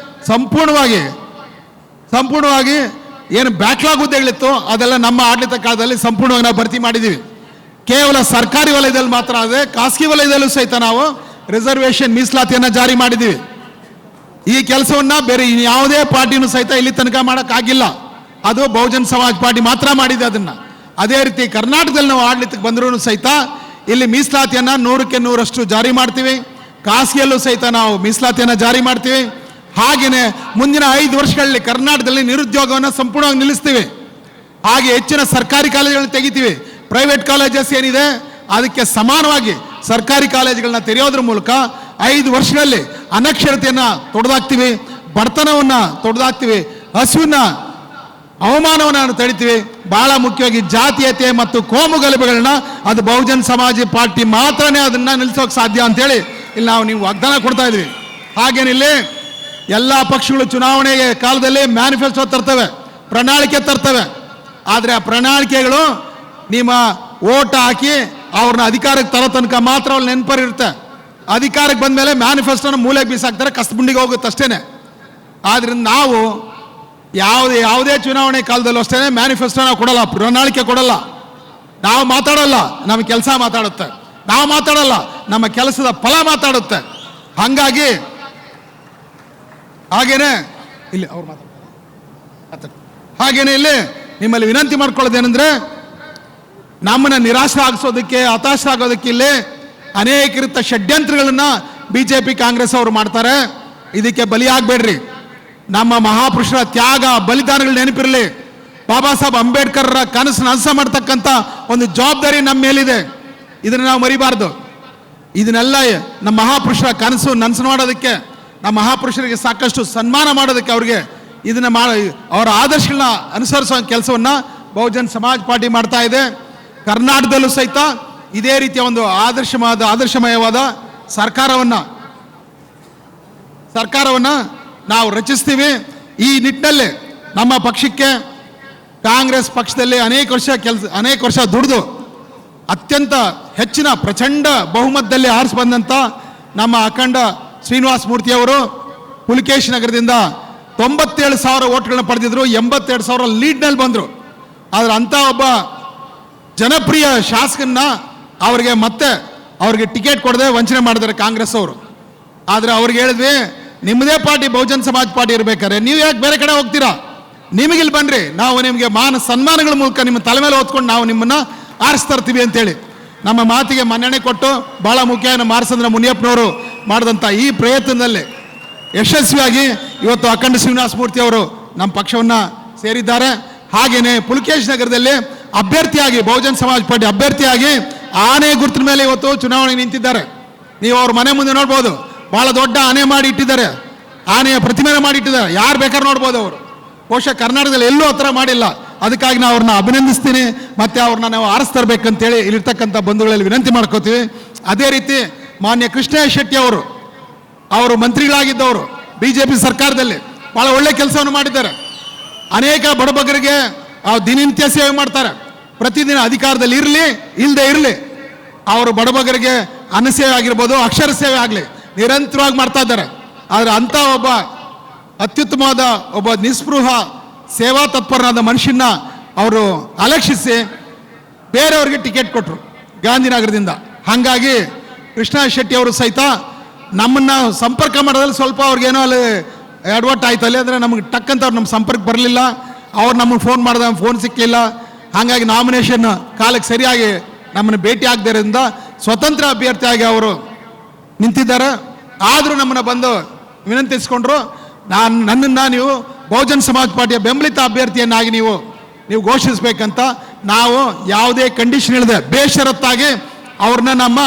ಸಂಪೂರ್ಣವಾಗಿ ಏನು ಬ್ಯಾಕ್ಲಾಗ್ ಹುದ್ದೆಗಳಿತ್ತು ಅದೆಲ್ಲ ನಮ್ಮ ಆಡಳಿತ ಕಾಲದಲ್ಲಿ ಸಂಪೂರ್ಣವಾಗಿ ನಾವು ಭರ್ತಿ ಮಾಡಿದ್ದೀವಿ. ಕೇವಲ ಸರ್ಕಾರಿ ವಲಯದಲ್ಲಿ ಮಾತ್ರ ಅಲ್ಲದೆ ಖಾಸಗಿ ವಲಯದಲ್ಲೂ ಸಹಿತ ನಾವು ರಿಸರ್ವೇಷನ್ ಮೀಸಲಾತಿಯನ್ನು ಜಾರಿ ಮಾಡಿದ್ದೀವಿ. ಈ ಕೆಲಸವನ್ನು ಬೇರೆ ಯಾವುದೇ ಪಾರ್ಟಿನೂ ಸಹಿತ ಇಲ್ಲಿ ತನಕ ಮಾಡೋಕ್ಕಾಗಿಲ್ಲ. ಅದು ಬಹುಜನ್ ಸಮಾಜ್ ಪಾರ್ಟಿ ಮಾತ್ರ ಮಾಡಿದೆ ಅದನ್ನು. ಅದೇ ರೀತಿ ಕರ್ನಾಟಕದಲ್ಲಿ ನಾವು ಆಡಳಿತಕ್ಕೆ ಬಂದರೂ ಸಹಿತ ಇಲ್ಲಿ ಮೀಸಲಾತಿಯನ್ನು 100ಕ್ಕೆ 100ರಷ್ಟು ಜಾರಿ ಮಾಡ್ತೀವಿ. ಖಾಸಗಿಯಲ್ಲೂ ಸಹಿತ ನಾವು ಮೀಸಲಾತಿಯನ್ನು ಜಾರಿ ಮಾಡ್ತೀವಿ. ಹಾಗೆಯೇ ಮುಂದಿನ 5 ವರ್ಷಗಳಲ್ಲಿ ಕರ್ನಾಟಕದಲ್ಲಿ ನಿರುದ್ಯೋಗವನ್ನು ಸಂಪೂರ್ಣವಾಗಿ ನಿಲ್ಲಿಸ್ತೀವಿ. ಹಾಗೆ ಹೆಚ್ಚಿನ ಸರ್ಕಾರಿ ಕಾಲೇಜುಗಳನ್ನ ತೆಗಿತೀವಿ. ಪ್ರೈವೇಟ್ ಕಾಲೇಜಸ್ ಏನಿದೆ ಅದಕ್ಕೆ ಸಮಾನವಾಗಿ ಸರ್ಕಾರಿ ಕಾಲೇಜುಗಳನ್ನ ತೆರೆಯೋದ್ರ ಮೂಲಕ 5 ವರ್ಷಗಳಲ್ಲಿ ಅನಕ್ಷರತೆಯನ್ನು ತೊಡೆದಾಕ್ತೀವಿ, ಬಡತನವನ್ನು ತೊಡೆದಾಕ್ತೀವಿ, ಹಸುವಿನ ಅವಮಾನವನ್ನು ತಡಿತೀವಿ. ಬಹಳ ಮುಖ್ಯವಾಗಿ ಜಾತೀಯತೆ ಮತ್ತು ಕೋಮು ಗಲಭೆಗಳನ್ನ ಅದು ಬಹುಜನ್ ಸಮಾಜ ಪಾರ್ಟಿ ಮಾತ್ರನೇ ಅದನ್ನ ನಿಲ್ಲಿಸೋಕೆ ಸಾಧ್ಯ ಅಂತೇಳಿ ಇಲ್ಲಿ ನಾವು ನೀವು ವಾಗ್ದಾನ ಕೊಡ್ತಾ ಇದ್ವಿ. ಹಾಗೇನಿಲ್ಲಿ ಎಲ್ಲ ಪಕ್ಷಗಳು ಚುನಾವಣೆಗೆ ಕಾಲದಲ್ಲಿ ಮ್ಯಾನಿಫೆಸ್ಟೋ ತರ್ತವೆ, ಪ್ರಣಾಳಿಕೆ ತರ್ತವೆ. ಆದರೆ ಆ ಪ್ರಣಾಳಿಕೆಗಳು ನಿಮ್ಮ ಓಟ್ ಹಾಕಿ ಅವ್ರನ್ನ ಅಧಿಕಾರಕ್ಕೆ ತರೋ ತನಕ ಮಾತ್ರ ಅವ್ರು ನೆನಪರಿರುತ್ತೆ. ಅಧಿಕಾರಕ್ಕೆ ಬಂದ ಮೇಲೆ ಮ್ಯಾನಿಫೆಸ್ಟೋನ ಮೂಲೆಗೆ ಬೀಸಾಕ್ತಾರೆ, ಕಸಬುಂಡಿಗೆ ಹೋಗುತ್ತೆ ಅಷ್ಟೇ. ಆದ್ರಿಂದ ನಾವು ಯಾವುದೇ ಚುನಾವಣೆ ಕಾಲದಲ್ಲೂ ಅಷ್ಟೇ ಮ್ಯಾನಿಫೆಸ್ಟೋನ ಕೊಡಲ್ಲ, ಪ್ರಣಾಳಿಕೆ ಕೊಡಲ್ಲ. ನಾವು ಮಾತಾಡಲ್ಲ, ನಮ್ಮ ಕೆಲಸ ಮಾತಾಡುತ್ತೆ. ನಾವು ಮಾತಾಡಲ್ಲ, ನಮ್ಮ ಕೆಲಸದ ಫಲ ಮಾತಾಡುತ್ತೆ. ಹಾಗೇನೆ ಇಲ್ಲಿ ಅವ್ರು ಮಾತಾಡ್ತಾರೆ. ಹಾಗೇನೆ ಇಲ್ಲಿ ನಿಮ್ಮಲ್ಲಿ ವಿನಂತಿ ಮಾಡ್ಕೊಳ್ಳೋದೇನೆಂದ್ರೆ, ನಮ್ಮನ್ನ ನಿರಾಶೆ ಆಗಿಸೋದಕ್ಕೆ, ಹತಾಶ ಆಗೋದಕ್ಕೆ ಇಲ್ಲಿ ಅನೇಕ ರೀತಿಯ ಷಡ್ಯಂತ್ರಗಳನ್ನ ಬಿಜೆಪಿ ಕಾಂಗ್ರೆಸ್ ಅವರು ಮಾಡ್ತಾರೆ. ಇದಕ್ಕೆ ಬಲಿಯಾಗಬೇಡ್ರಿ. ನಮ್ಮ ಮಹಾಪುರುಷರ ತ್ಯಾಗ ಬಲಿದಾನಗಳು ನೆನಪಿರಲಿ. ಬಾಬಾ ಸಾಹೇಬ್ ಅಂಬೇಡ್ಕರ್ ಕನಸು ನನಸ ಮಾಡ್ತಕ್ಕಂಥ ಒಂದು ಜವಾಬ್ದಾರಿ ನಮ್ಮ ಮೇಲಿದೆ. ಇದನ್ನು ನಾವು ಮರಿಬಾರ್ದು. ಇದನ್ನೆಲ್ಲ ನಮ್ಮ ಮಹಾಪುರುಷರ ಕನಸು ನನಸು ಮಾಡೋದಕ್ಕೆ, ನಮ್ಮ ಮಹಾಪುರುಷರಿಗೆ ಸಾಕಷ್ಟು ಸನ್ಮಾನ ಮಾಡೋದಕ್ಕೆ, ಅವ್ರಿಗೆ ಇದನ್ನ ಅವರ ಆದರ್ಶಗಳನ್ನ ಅನುಸರಿಸುವ ಕೆಲಸವನ್ನ ಬಹುಜನ್ ಸಮಾಜ್ ಪಾರ್ಟಿ ಮಾಡ್ತಾ ಇದೆ. ಕರ್ನಾಟಕದಲ್ಲೂ ಸಹಿತ ಇದೇ ರೀತಿಯ ಒಂದು ಆದರ್ಶಮಯವಾದ ಸರ್ಕಾರವನ್ನ ನಾವು ರಚಿಸ್ತೀವಿ. ಈ ನಿಟ್ಟಿನಲ್ಲಿ ನಮ್ಮ ಪಕ್ಷಕ್ಕೆ ಕಾಂಗ್ರೆಸ್ ಪಕ್ಷದಲ್ಲಿ ಅನೇಕ ವರ್ಷ ದುಡಿದು ಅತ್ಯಂತ ಹೆಚ್ಚಿನ ಪ್ರಚಂಡ ಬಹುಮತದಲ್ಲಿ ಆರಿಸಿ ಬಂದಂಥ ನಮ್ಮ ಅಖಂಡ ಶ್ರೀನಿವಾಸ ಮೂರ್ತಿಯವರು ಪುಲಿಕೇಶ್ ನಗರದಿಂದ 97,000 ಓಟ್ಗಳನ್ನ ಪಡೆದಿದ್ರು, 82,000 ಲೀಡ್ನಲ್ಲಿ ಬಂದರು. ಆದರೆ ಅಂಥ ಒಬ್ಬ ಜನಪ್ರಿಯ ಶಾಸಕನ್ನ ಅವ್ರಿಗೆ ಟಿಕೆಟ್ ಕೊಡದೆ ವಂಚನೆ ಮಾಡಿದ್ದಾರೆ ಕಾಂಗ್ರೆಸ್ ಅವರು. ಆದರೆ ಅವ್ರಿಗೆ ಹೇಳಿದ್ವಿ, ನಿಮ್ಮದೇ ಪಾರ್ಟಿ ಬಹುಜನ್ ಸಮಾಜ್ ಪಾರ್ಟಿ ಇರಬೇಕಾದ್ರೆ ನೀವು ಯಾಕೆ ಬೇರೆ ಕಡೆ ಹೋಗ್ತೀರಾ? ನಿಮಗಿಲ್ಲಿ ಬನ್ರಿ, ನಾವು ನಿಮಗೆ ಸನ್ಮಾನಗಳ ಮೂಲಕ ನಿಮ್ಮ ತಲೆ ಮೇಲೆ ಹೊತ್ಕೊಂಡು ನಾವು ನಿಮ್ಮನ್ನ ಆರಿಸ್ತಾ ಇರ್ತೀವಿ ಅಂತೇಳಿ ನಮ್ಮ ಮಾತಿಗೆ ಮನ್ನಣೆ ಕೊಟ್ಟು, ಬಹಳ ಮುಖ್ಯ ಮಾರಸಂದ್ರ ಮುನಿಯಪ್ಪನವರು ಮಾಡಿದಂಥ ಈ ಪ್ರಯತ್ನದಲ್ಲಿ ಯಶಸ್ವಿಯಾಗಿ ಇವತ್ತು ಅಖಂಡ ಶ್ರೀನಿವಾಸ ಮೂರ್ತಿ ಅವರು ನಮ್ಮ ಪಕ್ಷವನ್ನು ಸೇರಿದ್ದಾರೆ. ಹಾಗೇನೆ ಪುಲಿಕೇಶ್ ನಗರದಲ್ಲಿ ಅಭ್ಯರ್ಥಿಯಾಗಿ ಬಹುಜನ್ ಸಮಾಜ್ ಪಾರ್ಟಿ ಅಭ್ಯರ್ಥಿಯಾಗಿ ಆನೆ ಗುರುತಿನ ಮೇಲೆ ಇವತ್ತು ಚುನಾವಣೆ ನಿಂತಿದ್ದಾರೆ. ನೀವು ಅವ್ರ ಮನೆ ಮುಂದೆ ನೋಡ್ಬೋದು, ಬಹಳ ದೊಡ್ಡ ಆನೆ ಮಾಡಿ ಇಟ್ಟಿದ್ದಾರೆ, ಆನೆಯ ಪ್ರತಿಮೆನ ಮಾಡಿ ಇಟ್ಟಿದ್ದಾರೆ. ಯಾರು ಬೇಕಾದ್ರೆ ನೋಡ್ಬೋದು. ಅವರು ಬಹುಶಃ ಕರ್ನಾಟಕದಲ್ಲಿ ಎಲ್ಲೂ ಆ ಥರ ಮಾಡಿಲ್ಲ. ಅದಕ್ಕಾಗಿ ನಾವು ಅವ್ರನ್ನ ಅಭಿನಂದಿಸ್ತೀನಿ, ಮತ್ತೆ ಅವ್ರನ್ನ ನಾವು ಆರಿಸ್ತರ್ಬೇಕಂತೇಳಿ ಇಲ್ಲಿರ್ತಕ್ಕಂಥ ಬಂಧುಗಳಲ್ಲಿ ವಿನಂತಿ ಮಾಡ್ಕೋತೀವಿ. ಅದೇ ರೀತಿ ಮಾನ್ಯ ಕೃಷ್ಣ ಶೆಟ್ಟಿ ಅವರು ಮಂತ್ರಿಗಳಾಗಿದ್ದವರು ಬಿಜೆಪಿ ಸರ್ಕಾರದಲ್ಲಿ ಬಹಳ ಒಳ್ಳೆ ಕೆಲಸವನ್ನು ಮಾಡಿದ್ದಾರೆ. ಅನೇಕ ಬಡಬಗರಿಗೆ ದಿನನಿತ್ಯ ಸೇವೆ ಮಾಡ್ತಾರೆ. ಪ್ರತಿದಿನ ಅಧಿಕಾರದಲ್ಲಿ ಇಲ್ಲದೆ ಇರಲಿ ಅವರು ಬಡಬಗರಿಗೆ ಅನ್ನ ಸೇವೆ ಆಗಿರ್ಬೋದು, ಅಕ್ಷರ ಸೇವೆ ಆಗಲಿ ನಿರಂತರವಾಗಿ ಮಾಡ್ತಾ ಇದ್ದಾರೆ. ಆದರೆ ಅಂಥ ಒಬ್ಬ ಅತ್ಯುತ್ತಮವಾದ ಒಬ್ಬ ನಿಸ್ಪೃಹ ಸೇವಾ ತತ್ಪರನಾದ ಮನುಷ್ಯನ ಅವರು ಅಲಕ್ಷಿಸಿ ಬೇರೆಯವ್ರಿಗೆ ಟಿಕೆಟ್ ಕೊಟ್ಟರು ಗಾಂಧಿನಗರದಿಂದ. ಹಾಗಾಗಿ ಕೃಷ್ಣ ಶೆಟ್ಟಿ ಅವರು ಸಹಿತ ನಮ್ಮನ್ನು ಸಂಪರ್ಕ ಮಾಡೋದ್ರಲ್ಲಿ ಸ್ವಲ್ಪ ಅವ್ರಿಗೇನೋ ಅಲ್ಲಿ ಎಡವಟ್ಟು ಆಯ್ತು ಅಲ್ಲಿ. ಅಂದರೆ ನಮಗೆ ಟಕ್ಕಂತ ಅವ್ರು ನಮ್ಮ ಸಂಪರ್ಕ ಬರಲಿಲ್ಲ. ಅವ್ರು ನಮಗೆ ಫೋನ್ ಮಾಡಿದಾಗ ಫೋನ್ ಸಿಕ್ಕಲಿಲ್ಲ. ಹಾಗಾಗಿ ನಾಮಿನೇಷನ್ ಕಾಲಕ್ಕೆ ಸರಿಯಾಗಿ ನಮ್ಮನ್ನು ಭೇಟಿ ಆಗದಿರೋದ್ರಿಂದ ಸ್ವತಂತ್ರ ಅಭ್ಯರ್ಥಿಯಾಗಿ ಅವರು ನಿಂತಿದ್ದಾರೆ. ಆದರೂ ನಮ್ಮನ್ನು ಬಂದು ವಿನಂತಿಸ್ಕೊಂಡ್ರು, ನನ್ನನ್ನು ನೀವು ಬಹುಜನ್ ಸಮಾಜ್ ಪಾರ್ಟಿಯ ಬೆಂಬಲಿತ ಅಭ್ಯರ್ಥಿಯನ್ನಾಗಿ ನೀವು ಘೋಷಿಸಬೇಕಂತ. ನಾವು ಯಾವುದೇ ಕಂಡೀಷನ್ ಇಲ್ಲದೆ ಬೇಷರತ್ತಾಗಿ ಅವ್ರನ್ನ ನಮ್ಮ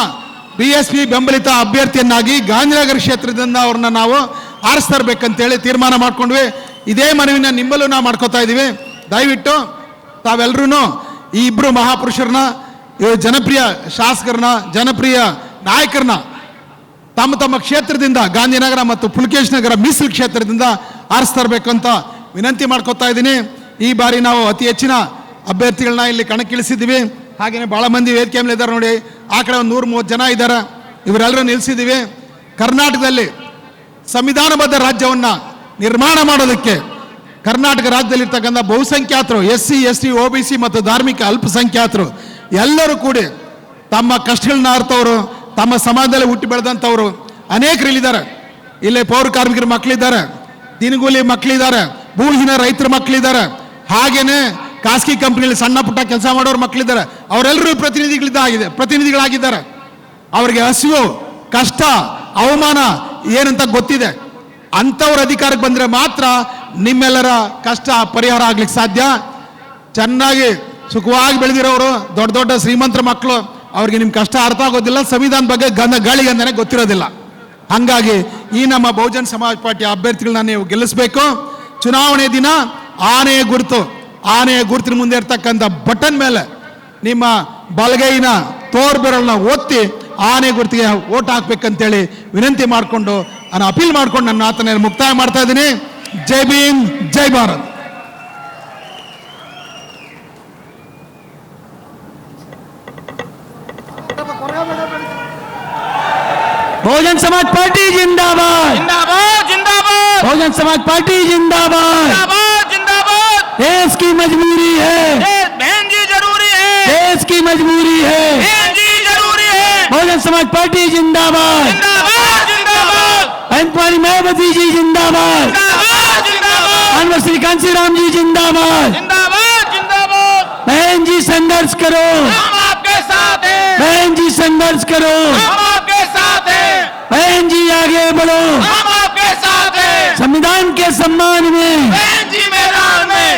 BSP ಬೆಂಬಲಿತ ಅಭ್ಯರ್ಥಿಯನ್ನಾಗಿ ಗಾಂಧಿನಗರ ಕ್ಷೇತ್ರದಿಂದ ಅವ್ರನ್ನ ನಾವು ಆರಿಸ್ತರ್ಬೇಕಂತೇಳಿ ತೀರ್ಮಾನ ಮಾಡ್ಕೊಂಡ್ವಿ. ಇದೇ ಮನವಿನ ನಿಮ್ಮಲ್ಲೂ ನಾವು ಮಾಡ್ಕೋತಾ ಇದ್ದೀವಿ. ದಯವಿಟ್ಟು ತಾವೆಲ್ಲರೂ ಈ ಇಬ್ಬರು ಮಹಾಪುರುಷರನ್ನ, ಜನಪ್ರಿಯ ಶಾಸಕರನ್ನ, ಜನಪ್ರಿಯ ನಾಯಕರನ್ನ ತಮ್ಮ ಕ್ಷೇತ್ರದಿಂದ ಗಾಂಧಿನಗರ ಮತ್ತು ಪುಲಿಕೇಶ್ ನಗರ ಮೀಸಲು ಕ್ಷೇತ್ರದಿಂದ ಆರಿಸ್ತರ್ಬೇಕಂತ ವಿನಂತಿ ಮಾಡ್ಕೋತಾ ಇದ್ದೀನಿ. ಈ ಬಾರಿ ನಾವು ಅತಿ ಹೆಚ್ಚಿನ ಅಭ್ಯರ್ಥಿಗಳನ್ನ ಇಲ್ಲಿ ಕಣಕ್ಕಿಳಿಸಿದ್ದೀವಿ. ಹಾಗೆಯೇ ಭಾಳ ಮಂದಿ ವೇದಿಕೆ ಮೇಲೆ ಇದ್ದಾರೆ ನೋಡಿ, ಆ ಕಡೆ ಒಂದು 130 ಜನ ಇದ್ದಾರೆ. ಇವರೆಲ್ಲರೂ ನಿಲ್ಲಿಸಿದ್ದೀವಿ. ಕರ್ನಾಟಕದಲ್ಲಿ ಸಂವಿಧಾನಬದ್ಧ ರಾಜ್ಯವನ್ನು ನಿರ್ಮಾಣ ಮಾಡೋದಕ್ಕೆ ಕರ್ನಾಟಕ ರಾಜ್ಯದಲ್ಲಿರ್ತಕ್ಕಂಥ ಬಹುಸಂಖ್ಯಾತರು SC ST OBC ಮತ್ತು ಧಾರ್ಮಿಕ ಅಲ್ಪಸಂಖ್ಯಾತರು ಎಲ್ಲರೂ ಕೂಡಿ ತಮ್ಮ ಕಷ್ಟಗಳನ್ನ ಅರ್ಥವರು, ತಮ್ಮ ಸಮಾಜದಲ್ಲಿ ಹುಟ್ಟಿ ಬೆಳೆದಂಥವರು ಅನೇಕರಿಲ್ಲಿದ್ದಾರೆ. ಇಲ್ಲೇ ಪೌರ ಕಾರ್ಮಿಕರ ಮಕ್ಕಳಿದ್ದಾರೆ, ದಿನಗೂಲಿ ಮಕ್ಕಳಿದ್ದಾರೆ, ಭೂಹೀನ ರೈತರ ಮಕ್ಕಳಿದ್ದಾರೆ, ಹಾಗೇನೆ ಖಾಸಗಿ ಕಂಪ್ನಿಯಲ್ಲಿ ಸಣ್ಣ ಪುಟ್ಟ ಕೆಲಸ ಮಾಡೋರು ಮಕ್ಕಳಿದ್ದಾರೆ. ಅವರೆಲ್ಲರೂ ಪ್ರತಿನಿಧಿಗಳಾಗಿದ್ದಾರೆ. ಅವರಿಗೆ ಹಸಿವು, ಕಷ್ಟ, ಅವಮಾನ ಏನಂತ ಗೊತ್ತಿದೆ. ಅಂಥವ್ರ ಅಧಿಕಾರಕ್ಕೆ ಬಂದರೆ ಮಾತ್ರ ನಿಮ್ಮೆಲ್ಲರ ಕಷ್ಟ ಪರಿಹಾರ ಆಗ್ಲಿಕ್ಕೆ ಸಾಧ್ಯ. ಚೆನ್ನಾಗಿ ಸುಖವಾಗಿ ಬೆಳೆದಿರೋರು, ದೊಡ್ಡ ದೊಡ್ಡ ಶ್ರೀಮಂತರ ಮಕ್ಕಳು, ಅವ್ರಿಗೆ ನಿಮ್ಮ ಕಷ್ಟ ಅರ್ಥ ಆಗೋದಿಲ್ಲ, ಸಂವಿಧಾನ ಬಗ್ಗೆ ಗಾಳಿಗಂದನೆ ಗೊತ್ತಿರೋದಿಲ್ಲ. ಹಂಗಾಗಿ ಈ ನಮ್ಮ ಬಹುಜನ್ ಸಮಾಜ್ ಪಾರ್ಟಿ ಅಭ್ಯರ್ಥಿಗಳನ್ನ ನೀವು ಗೆಲ್ಲಿಸಬೇಕು. ಚುನಾವಣೆ ದಿನ ಆನೆಯ ಗುರುತಿನ ಮುಂದೆ ಇರ್ತಕ್ಕಂಥ ಬಟನ್ ಮೇಲೆ ನಿಮ್ಮ ಬಲಗೈನ ತೋರ್ಬೆರಳನ್ನ ಒತ್ತಿ ಆನೆ ಗುರುತಿಗೆ ಓಟ್ ಹಾಕ್ಬೇಕಂತೇಳಿ ವಿನಂತಿ ಮಾಡಿಕೊಂಡು ನಾನು ಅಪೀಲ್ ಮಾಡ್ಕೊಂಡು ನನ್ನ ಮಾತನ್ನ ಮುಕ್ತಾಯ ಮಾಡ್ತಾ ಇದ್ದೀನಿ. ಜೈ ಭೀಮ್, ಜೈ ಭಾರತ್. बहुजन समाज पार्टी जिंदाबाद, जिंदाबाद जिंदाबाद बहुजन समाज पार्टी जिंदाबाद। जिंदाबाद जिंदाबाद देश की मजबूरी है, बहन जी जरूरी है, देश की मजबूरी है। बहन जी जरूरी है, बहुजन समाज पार्टी जिंदाबाद, जिंदाबाद जिंदाबाद बहन कुमारी मायावती जी जिंदाबाद, जिंदाबाद जिंदाबाद अनवर श्री कांसी राम जी जिंदाबाद। जिंदाबाद जिंदाबाद बहन जी संघर्ष करो, हम आपके साथ हैं, बहन जी संघर्ष करो, हम आपके साथ हैं, बहन जी आगे बढ़ो। हम आपके साथ हैं, संविधान के सम्मान में, बहन जी मैदान में